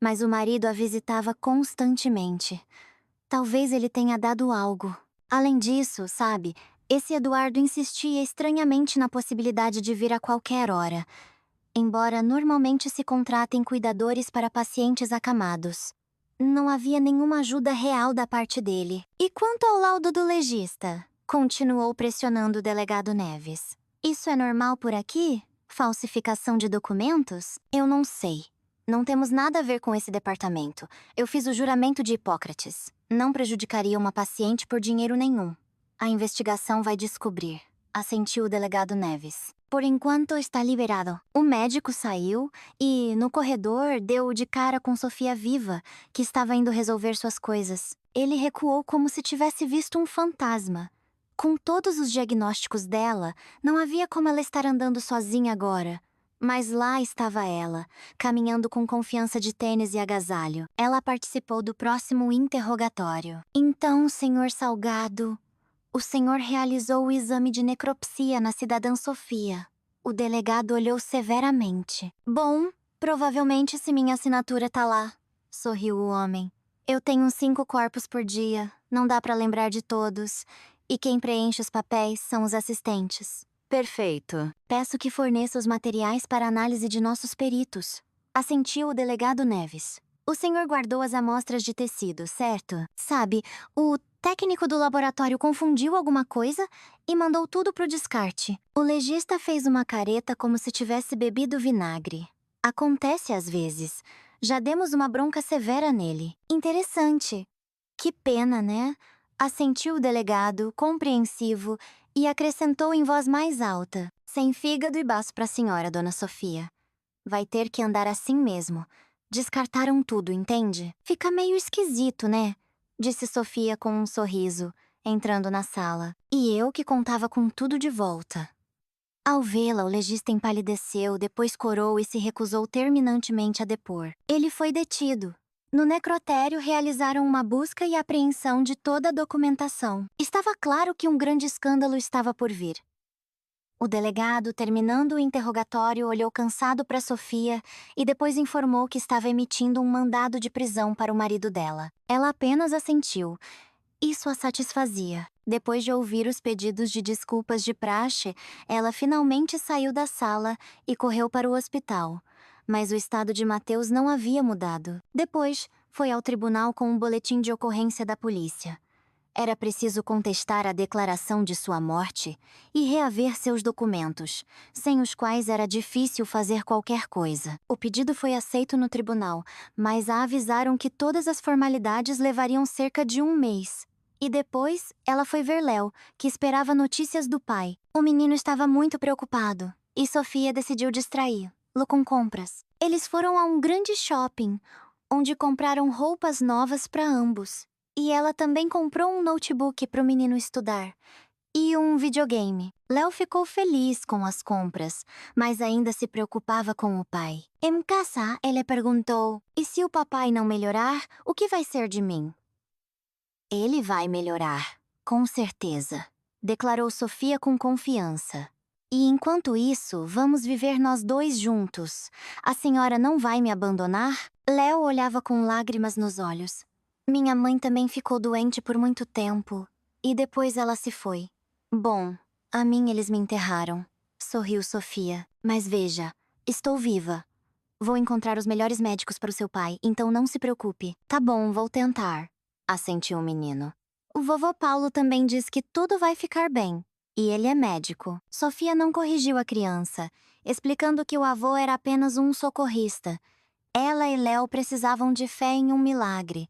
mas o marido a visitava constantemente. Talvez ele tenha dado algo. Além disso, sabe, esse Eduardo insistia estranhamente na possibilidade de vir a qualquer hora, embora normalmente se contratem cuidadores para pacientes acamados. Não havia nenhuma ajuda real da parte dele. E quanto ao laudo do legista? Continuou pressionando o delegado Neves. Isso é normal por aqui? Falsificação de documentos? Eu não sei. Não temos nada a ver com esse departamento. Eu fiz o juramento de Hipócrates. Não prejudicaria uma paciente por dinheiro nenhum. A investigação vai descobrir, assentiu o delegado Neves. Por enquanto está liberado. O médico saiu e, no corredor, deu de cara com Sofia viva, que estava indo resolver suas coisas. Ele recuou como se tivesse visto um fantasma. Com todos os diagnósticos dela, não havia como ela estar andando sozinha agora. Mas lá estava ela, caminhando com confiança de tênis e agasalho. Ela participou do próximo interrogatório. Então, senhor Salgado, o senhor realizou o exame de necropsia na cidadã Sofia. O delegado olhou severamente. Bom, provavelmente se minha assinatura tá lá, sorriu o homem. Eu tenho 5 corpos por dia, não dá pra lembrar de todos. E quem preenche os papéis são os assistentes. Perfeito. Peço que forneça os materiais para análise de nossos peritos. Assentiu o delegado Neves. O senhor guardou as amostras de tecido, certo? Sabe, o técnico do laboratório confundiu alguma coisa e mandou tudo pro descarte. O legista fez uma careta como se tivesse bebido vinagre. Acontece às vezes. Já demos uma bronca severa nele. Interessante. Que pena, né? Assentiu o delegado, compreensivo, e acrescentou em voz mais alta. Sem fígado e baço pra senhora, dona Sofia. Vai ter que andar assim mesmo. Descartaram tudo, entende? Fica meio esquisito, né? Disse Sofia com um sorriso, entrando na sala. E eu que contava com tudo de volta. Ao vê-la, o legista empalideceu, depois corou e se recusou terminantemente a depor. Ele foi detido. No necrotério, realizaram uma busca e apreensão de toda a documentação. Estava claro que um grande escândalo estava por vir. O delegado, terminando o interrogatório, olhou cansado para Sofia e depois informou que estava emitindo um mandado de prisão para o marido dela. Ela apenas assentiu. Isso a satisfazia. Depois de ouvir os pedidos de desculpas de praxe, ela finalmente saiu da sala e correu para o hospital. Mas o estado de Mateus não havia mudado. Depois, foi ao tribunal com um boletim de ocorrência da polícia. Era preciso contestar a declaração de sua morte e reaver seus documentos, sem os quais era difícil fazer qualquer coisa. O pedido foi aceito no tribunal, mas a avisaram que todas as formalidades levariam cerca de 1 mês. E depois, ela foi ver Léo, que esperava notícias do pai. O menino estava muito preocupado, e Sofia decidiu distrair. com compras. Eles foram a um grande shopping, onde compraram roupas novas para ambos. E ela também comprou um notebook para o menino estudar e um videogame. Léo ficou feliz com as compras, mas ainda se preocupava com o pai. Em casa, ele perguntou: "E se o papai não melhorar, o que vai ser de mim?" "Ele vai melhorar, com certeza", declarou Sofia com confiança. "E enquanto isso, vamos viver nós dois juntos. A senhora não vai me abandonar?" Léo olhava com lágrimas nos olhos. "Minha mãe também ficou doente por muito tempo, e depois ela se foi." "Bom, a mim eles me enterraram", sorriu Sofia. "Mas veja, estou viva. Vou encontrar os melhores médicos para o seu pai, então não se preocupe." "Tá bom, vou tentar", assentiu o menino. "O vovô Paulo também diz que tudo vai ficar bem. E ele é médico." Sofia não corrigiu a criança, explicando que o avô era apenas um socorrista. Ela e Léo precisavam de fé em um milagre.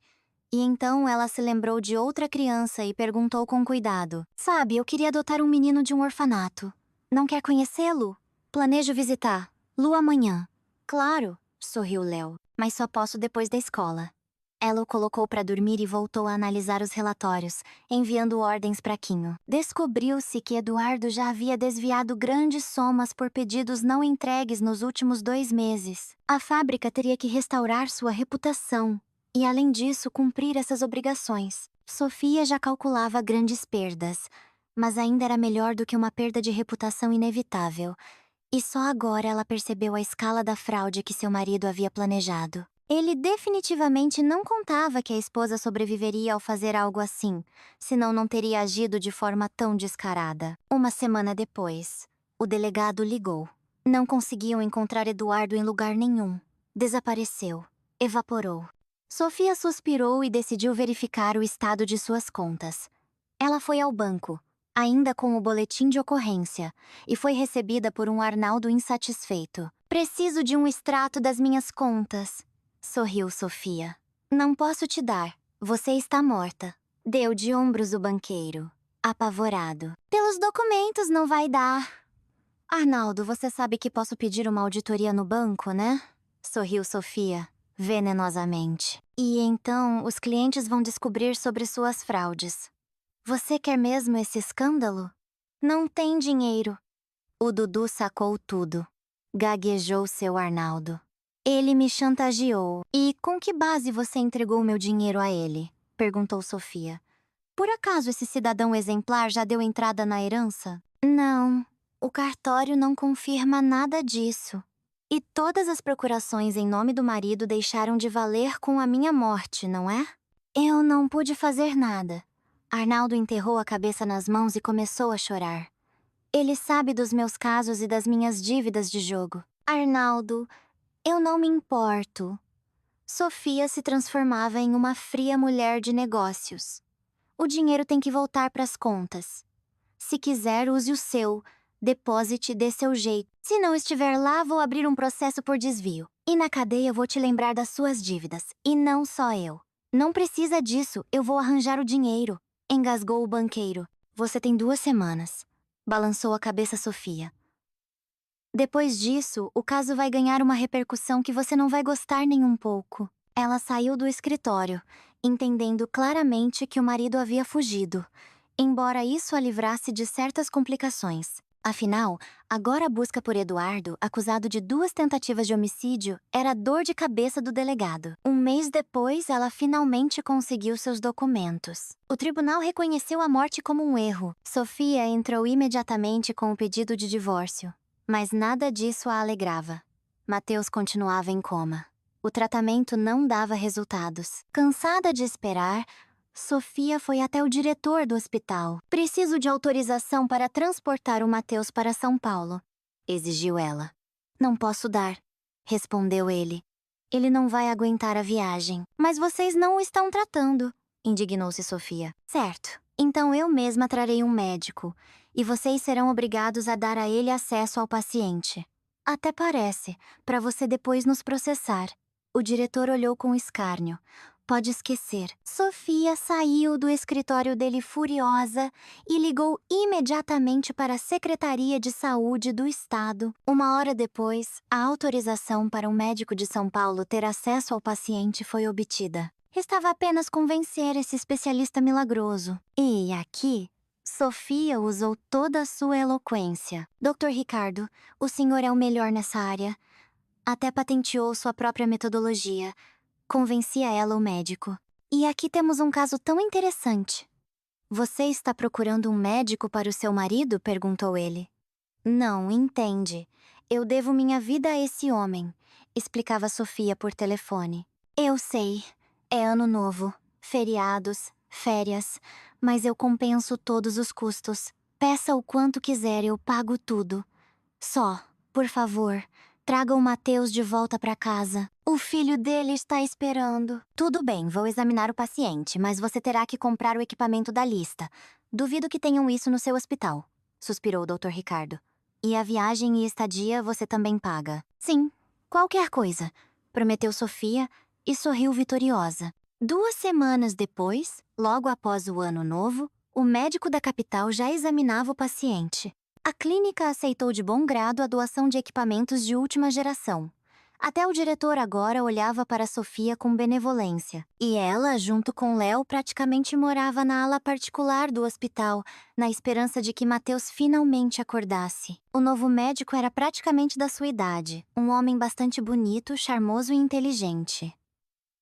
E então ela se lembrou de outra criança e perguntou com cuidado: "Sabe, eu queria adotar um menino de um orfanato. Não quer conhecê-lo? Planejo visitar-lo amanhã." "Claro", sorriu Léo, "mas só posso depois da escola." Ela o colocou para dormir e voltou a analisar os relatórios, enviando ordens para Quinho. Descobriu-se que Eduardo já havia desviado grandes somas por pedidos não entregues nos últimos 2 meses. A fábrica teria que restaurar sua reputação e, além disso, cumprir essas obrigações. Sofia já calculava grandes perdas, mas ainda era melhor do que uma perda de reputação inevitável. E só agora ela percebeu a escala da fraude que seu marido havia planejado. Ele definitivamente não contava que a esposa sobreviveria ao fazer algo assim, senão não teria agido de forma tão descarada. Uma semana depois, o delegado ligou. Não conseguiam encontrar Eduardo em lugar nenhum. Desapareceu. Evaporou. Sofia suspirou e decidiu verificar o estado de suas contas. Ela foi ao banco, ainda com o boletim de ocorrência, e foi recebida por um Arnaldo insatisfeito. "Preciso de um extrato das minhas contas", sorriu Sofia. "Não posso te dar. Você está morta." Deu de ombros o banqueiro, apavorado. "Pelos documentos não vai dar." "Arnaldo, você sabe que posso pedir uma auditoria no banco, né?" Sorriu Sofia, venenosamente. "E então os clientes vão descobrir sobre suas fraudes." "Você quer mesmo esse escândalo?" "Não tem dinheiro." O Dudu sacou tudo. Gaguejou seu Arnaldo. "Ele me chantageou." "E com que base você entregou meu dinheiro a ele?" perguntou Sofia. "Por acaso esse cidadão exemplar já deu entrada na herança?" "Não, o cartório não confirma nada disso." "E todas as procurações em nome do marido deixaram de valer com a minha morte, não é?" "Eu não pude fazer nada." Arnaldo enterrou a cabeça nas mãos e começou a chorar. "Ele sabe dos meus casos e das minhas dívidas de jogo." "Arnaldo, eu não me importo." Sofia se transformava em uma fria mulher de negócios. "O dinheiro tem que voltar para as contas. Se quiser, use o seu. Deposite e dê seu jeito. Se não estiver lá, vou abrir um processo por desvio. E na cadeia vou te lembrar das suas dívidas. E não só eu." "Não precisa disso, eu vou arranjar o dinheiro." Engasgou o banqueiro. "Você tem 2 semanas." Balançou a cabeça Sofia. "Depois disso, o caso vai ganhar uma repercussão que você não vai gostar nem um pouco." Ela saiu do escritório, entendendo claramente que o marido havia fugido, embora isso a livrasse de certas complicações. Afinal, agora a busca por Eduardo, acusado de 2 tentativas de homicídio, era a dor de cabeça do delegado. Um mês depois, ela finalmente conseguiu seus documentos. O tribunal reconheceu a morte como um erro. Sofia entrou imediatamente com o pedido de divórcio. Mas nada disso a alegrava. Mateus continuava em coma. O tratamento não dava resultados. Cansada de esperar, Sofia foi até o diretor do hospital. "Preciso de autorização para transportar o Mateus para São Paulo", exigiu ela. "Não posso dar", respondeu ele. "Ele não vai aguentar a viagem." "Mas vocês não o estão tratando", indignou-se Sofia. "Certo, então eu mesma trarei um médico, e vocês serão obrigados a dar a ele acesso ao paciente." "Até parece, para você depois nos processar." O diretor olhou com escárnio. Pode esquecer. Sofia saiu do escritório dele furiosa e ligou imediatamente para a Secretaria de Saúde do Estado. Uma hora depois, a autorização para um médico de São Paulo ter acesso ao paciente foi obtida. Restava apenas convencer esse especialista milagroso. E aqui, Sofia usou toda a sua eloquência. Dr. Ricardo, o senhor é o melhor nessa área. Até patenteou sua própria metodologia. Convencia ela o médico. E aqui temos um caso tão interessante. Você está procurando um médico para o seu marido? Perguntou ele. Não, entende. Eu devo minha vida a esse homem, explicava Sofia por telefone. Eu sei. É ano novo, feriados, férias, mas eu compenso todos os custos. Peça o quanto quiser, eu pago tudo. Só, por favor, traga o Mateus de volta para casa. O filho dele está esperando. Tudo bem, vou examinar o paciente, mas você terá que comprar o equipamento da lista. Duvido que tenham isso no seu hospital, suspirou o Dr. Ricardo. E a viagem e estadia você também paga. Sim, qualquer coisa, prometeu Sofia e sorriu vitoriosa. 2 semanas depois, logo após o ano novo, o médico da capital já examinava o paciente. A clínica aceitou de bom grado a doação de equipamentos de última geração. Até o diretor agora olhava para Sofia com benevolência. E ela, junto com Léo, praticamente morava na ala particular do hospital, na esperança de que Mateus finalmente acordasse. O novo médico era praticamente da sua idade, um homem bastante bonito, charmoso e inteligente.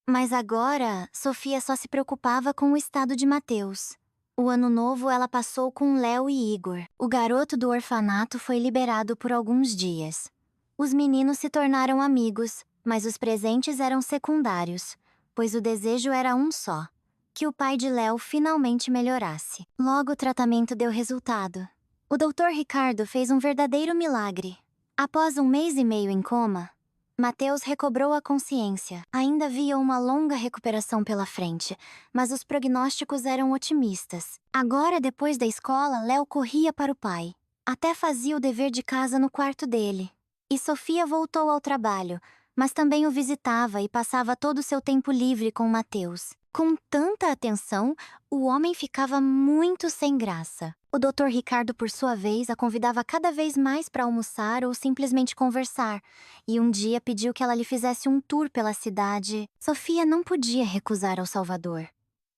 Mas agora, Sofia só se preocupava com o estado de Mateus. O ano novo ela passou com Léo e Igor. O garoto do orfanato foi liberado por alguns dias. Os meninos se tornaram amigos, mas os presentes eram secundários, pois o desejo era um só: que o pai de Léo finalmente melhorasse. Logo o tratamento deu resultado. O Dr. Ricardo fez um verdadeiro milagre. Após 1 mês e meio em coma, Mateus recobrou a consciência. Ainda havia uma longa recuperação pela frente, mas os prognósticos eram otimistas. Agora, depois da escola, Léo corria para o pai. Até fazia o dever de casa no quarto dele. E Sofia voltou ao trabalho, mas também o visitava e passava todo o seu tempo livre com Mateus. Com tanta atenção, o homem ficava muito sem graça. O Dr. Ricardo, por sua vez, a convidava cada vez mais para almoçar ou simplesmente conversar, e um dia pediu que ela lhe fizesse um tour pela cidade. Sofia não podia recusar ao Salvador.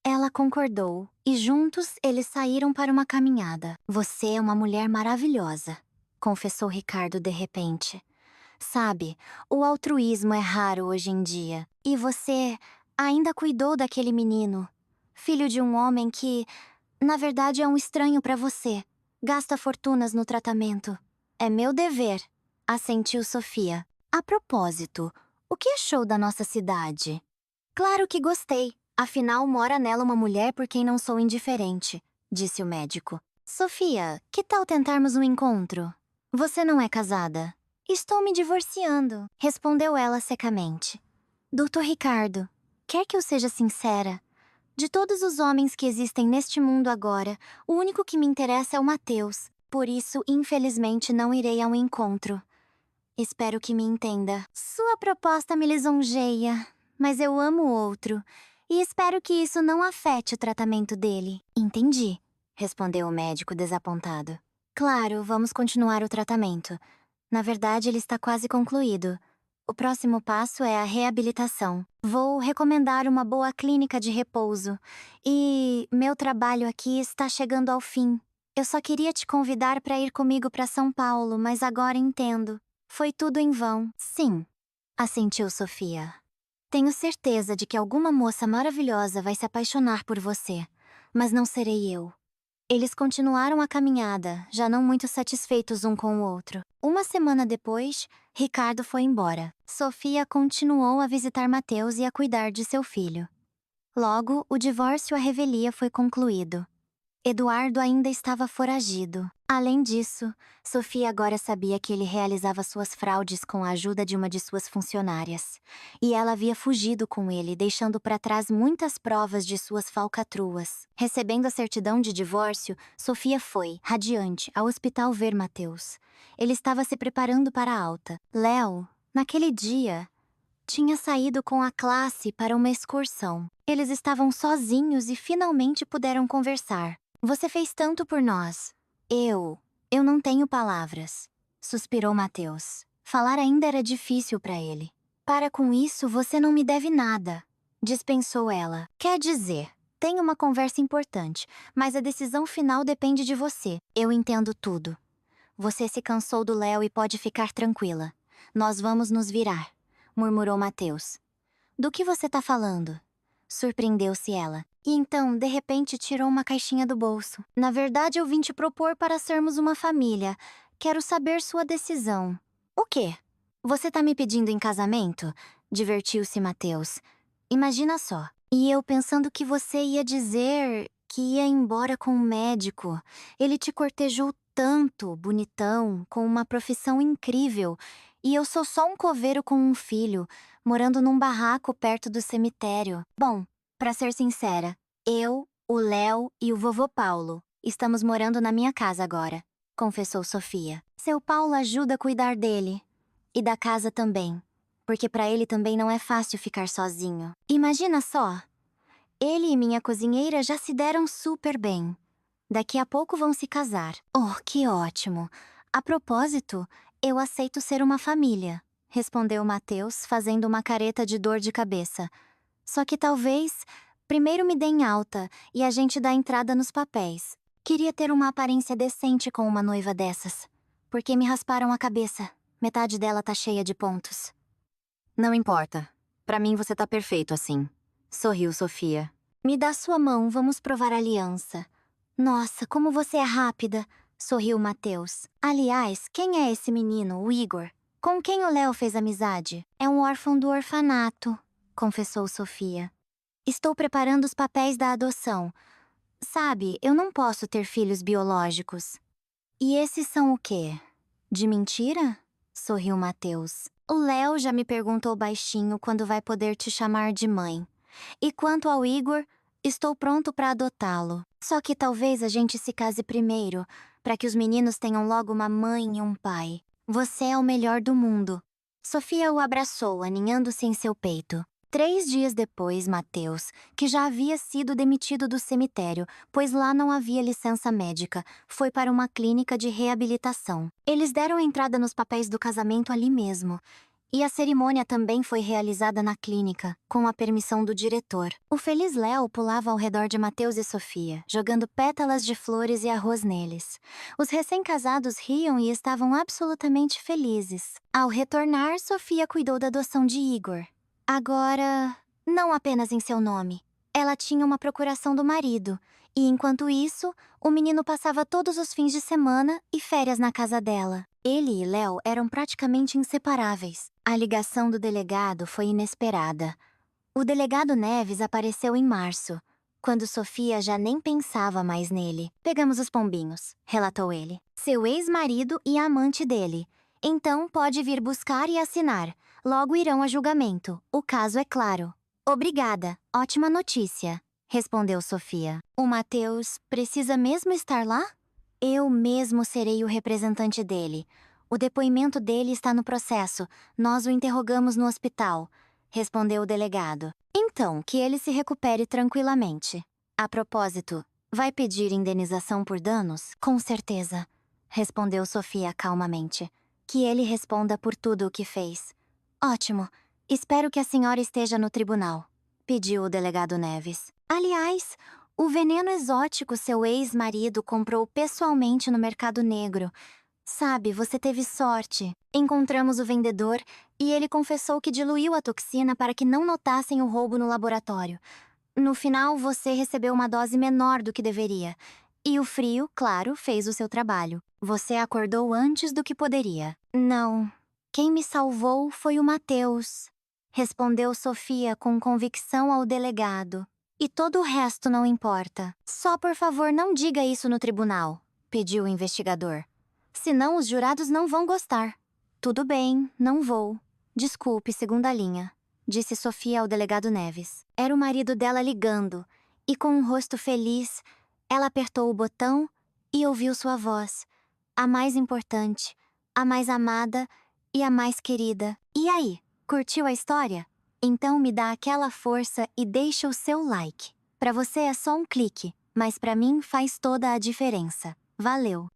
Ela concordou, e juntos eles saíram para uma caminhada. Você é uma mulher maravilhosa, confessou Ricardo de repente. Sabe, o altruísmo é raro hoje em dia. E você ainda cuidou daquele menino, filho de um homem que, na verdade, é um estranho para você. Gasta fortunas no tratamento. É meu dever, assentiu Sofia. A propósito, o que achou da nossa cidade? Claro que gostei. Afinal, mora nela uma mulher por quem não sou indiferente, disse o médico. Sofia, que tal tentarmos um encontro? Você não é casada? Estou me divorciando, respondeu ela secamente. Dr. Ricardo, quer que eu seja sincera? De todos os homens que existem neste mundo agora, o único que me interessa é o Mateus. Por isso, infelizmente, não irei ao encontro. Espero que me entenda. Sua proposta me lisonjeia, mas eu amo o outro. E espero que isso não afete o tratamento dele. Entendi, respondeu o médico desapontado. Claro, vamos continuar o tratamento. Na verdade, ele está quase concluído. O próximo passo é a reabilitação. Vou recomendar uma boa clínica de repouso. E meu trabalho aqui está chegando ao fim. Eu só queria te convidar para ir comigo para São Paulo, mas agora entendo. Foi tudo em vão. Sim, assentiu Sofia. Tenho certeza de que alguma moça maravilhosa vai se apaixonar por você, mas não serei eu. Eles continuaram a caminhada, já não muito satisfeitos um com o outro. 1 semana depois, Ricardo foi embora. Sofia continuou a visitar Mateus e a cuidar de seu filho. Logo, o divórcio e a revelia foi concluído. Eduardo ainda estava foragido. Além disso, Sofia agora sabia que ele realizava suas fraudes com a ajuda de uma de suas funcionárias. E ela havia fugido com ele, deixando para trás muitas provas de suas falcatruas. Recebendo a certidão de divórcio, Sofia foi, radiante, ao hospital ver Mateus. Ele estava se preparando para a alta. Léo, naquele dia, Tinha saído com a classe para uma excursão. Eles estavam sozinhos e finalmente puderam conversar. Você fez tanto por nós. Eu não tenho palavras, suspirou Mateus. Falar ainda era difícil para ele. Para com isso, você não me deve nada, dispensou ela. Quer dizer, tem uma conversa importante, mas a decisão final depende de você. Eu entendo tudo. Você se cansou do Léo e pode ficar tranquila. Nós vamos nos virar, murmurou Mateus. Do que você tá falando? Surpreendeu-se ela. E então, de repente, tirou uma caixinha do bolso. Na verdade, eu vim te propor para sermos uma família. Quero saber sua decisão. O quê? Você tá me pedindo em casamento? Divertiu-se Mateus. Imagina só. E eu pensando que você ia dizer que ia embora com um médico. Ele te cortejou tanto, bonitão, com uma profissão incrível. E eu sou só um coveiro com um filho, morando num barraco perto do cemitério. Bom, pra ser sincera, eu, o Léo e o vovô Paulo estamos morando na minha casa agora, confessou Sofia. Seu Paulo ajuda a cuidar dele. E da casa também, porque pra ele também não é fácil ficar sozinho. Imagina só! Ele e minha cozinheira já se deram super bem. Daqui a pouco vão se casar. Oh, que ótimo! A propósito, eu aceito ser uma família, respondeu Mateus, fazendo uma careta de dor de cabeça. Só que talvez primeiro me deem alta e a gente dá entrada nos papéis. Queria ter uma aparência decente com uma noiva dessas, porque me rasparam a cabeça. Metade dela tá cheia de pontos. Não importa. Pra mim você tá perfeito assim. Sorriu Sofia. Me dá sua mão, vamos provar a aliança. Nossa, como você é rápida, sorriu Mateus. Aliás, quem é esse menino, o Igor? Com quem o Léo fez amizade? É um órfão do orfanato, confessou Sofia. Estou preparando os papéis da adoção. Sabe, eu não posso ter filhos biológicos. E esses são o quê? De mentira? Sorriu Mateus. O Léo já me perguntou baixinho quando vai poder te chamar de mãe. E quanto ao Igor, estou pronto para adotá-lo. Só que talvez a gente se case primeiro, para que os meninos tenham logo uma mãe e um pai. Você é o melhor do mundo. Sofia o abraçou, aninhando-se em seu peito. 3 dias depois, Mateus, que já havia sido demitido do cemitério, pois lá não havia licença médica, foi para uma clínica de reabilitação. Eles deram entrada nos papéis do casamento ali mesmo. E a cerimônia também foi realizada na clínica, com a permissão do diretor. O feliz Léo pulava ao redor de Mateus e Sofia, jogando pétalas de flores e arroz neles. Os recém-casados riam e estavam absolutamente felizes. Ao retornar, Sofia cuidou da adoção de Igor. Agora, não apenas em seu nome. Ela tinha uma procuração do marido, e enquanto isso, o menino passava todos os fins de semana e férias na casa dela. Ele e Léo eram praticamente inseparáveis. A ligação do delegado foi inesperada. O delegado Neves apareceu em março, quando Sofia já nem pensava mais nele. Pegamos os pombinhos, relatou ele. Seu ex-marido e a amante dele. Então pode vir buscar e assinar. Logo irão a julgamento. O caso é claro. Obrigada, ótima notícia, respondeu Sofia. O Mateus precisa mesmo estar lá? Eu mesmo serei o representante dele. O depoimento dele está no processo. Nós o interrogamos no hospital, respondeu o delegado. Então, que ele se recupere tranquilamente. A propósito, vai pedir indenização por danos? Com certeza, respondeu Sofia calmamente. Que ele responda por tudo o que fez. Ótimo. Espero que a senhora esteja no tribunal, pediu o delegado Neves. Aliás, o veneno exótico seu ex-marido comprou pessoalmente no mercado negro. Sabe, você teve sorte. Encontramos o vendedor e ele confessou que diluiu a toxina para que não notassem o roubo no laboratório. No final, você recebeu uma dose menor do que deveria. E o frio, claro, fez o seu trabalho. Você acordou antes do que poderia. Não. Quem me salvou foi o Mateus, respondeu Sofia com convicção ao delegado. E todo o resto não importa. Só por favor não diga isso no tribunal, pediu o investigador. Senão os jurados não vão gostar. Tudo bem, não vou. Desculpe, segunda linha, disse Sofia ao delegado Neves. Era o marido dela ligando, e com um rosto feliz, ela apertou o botão e ouviu sua voz. A mais importante, a mais amada e a mais querida. E aí? Curtiu a história? Então me dá aquela força e deixa o seu like. Para você é só um clique, mas para mim faz toda a diferença. Valeu!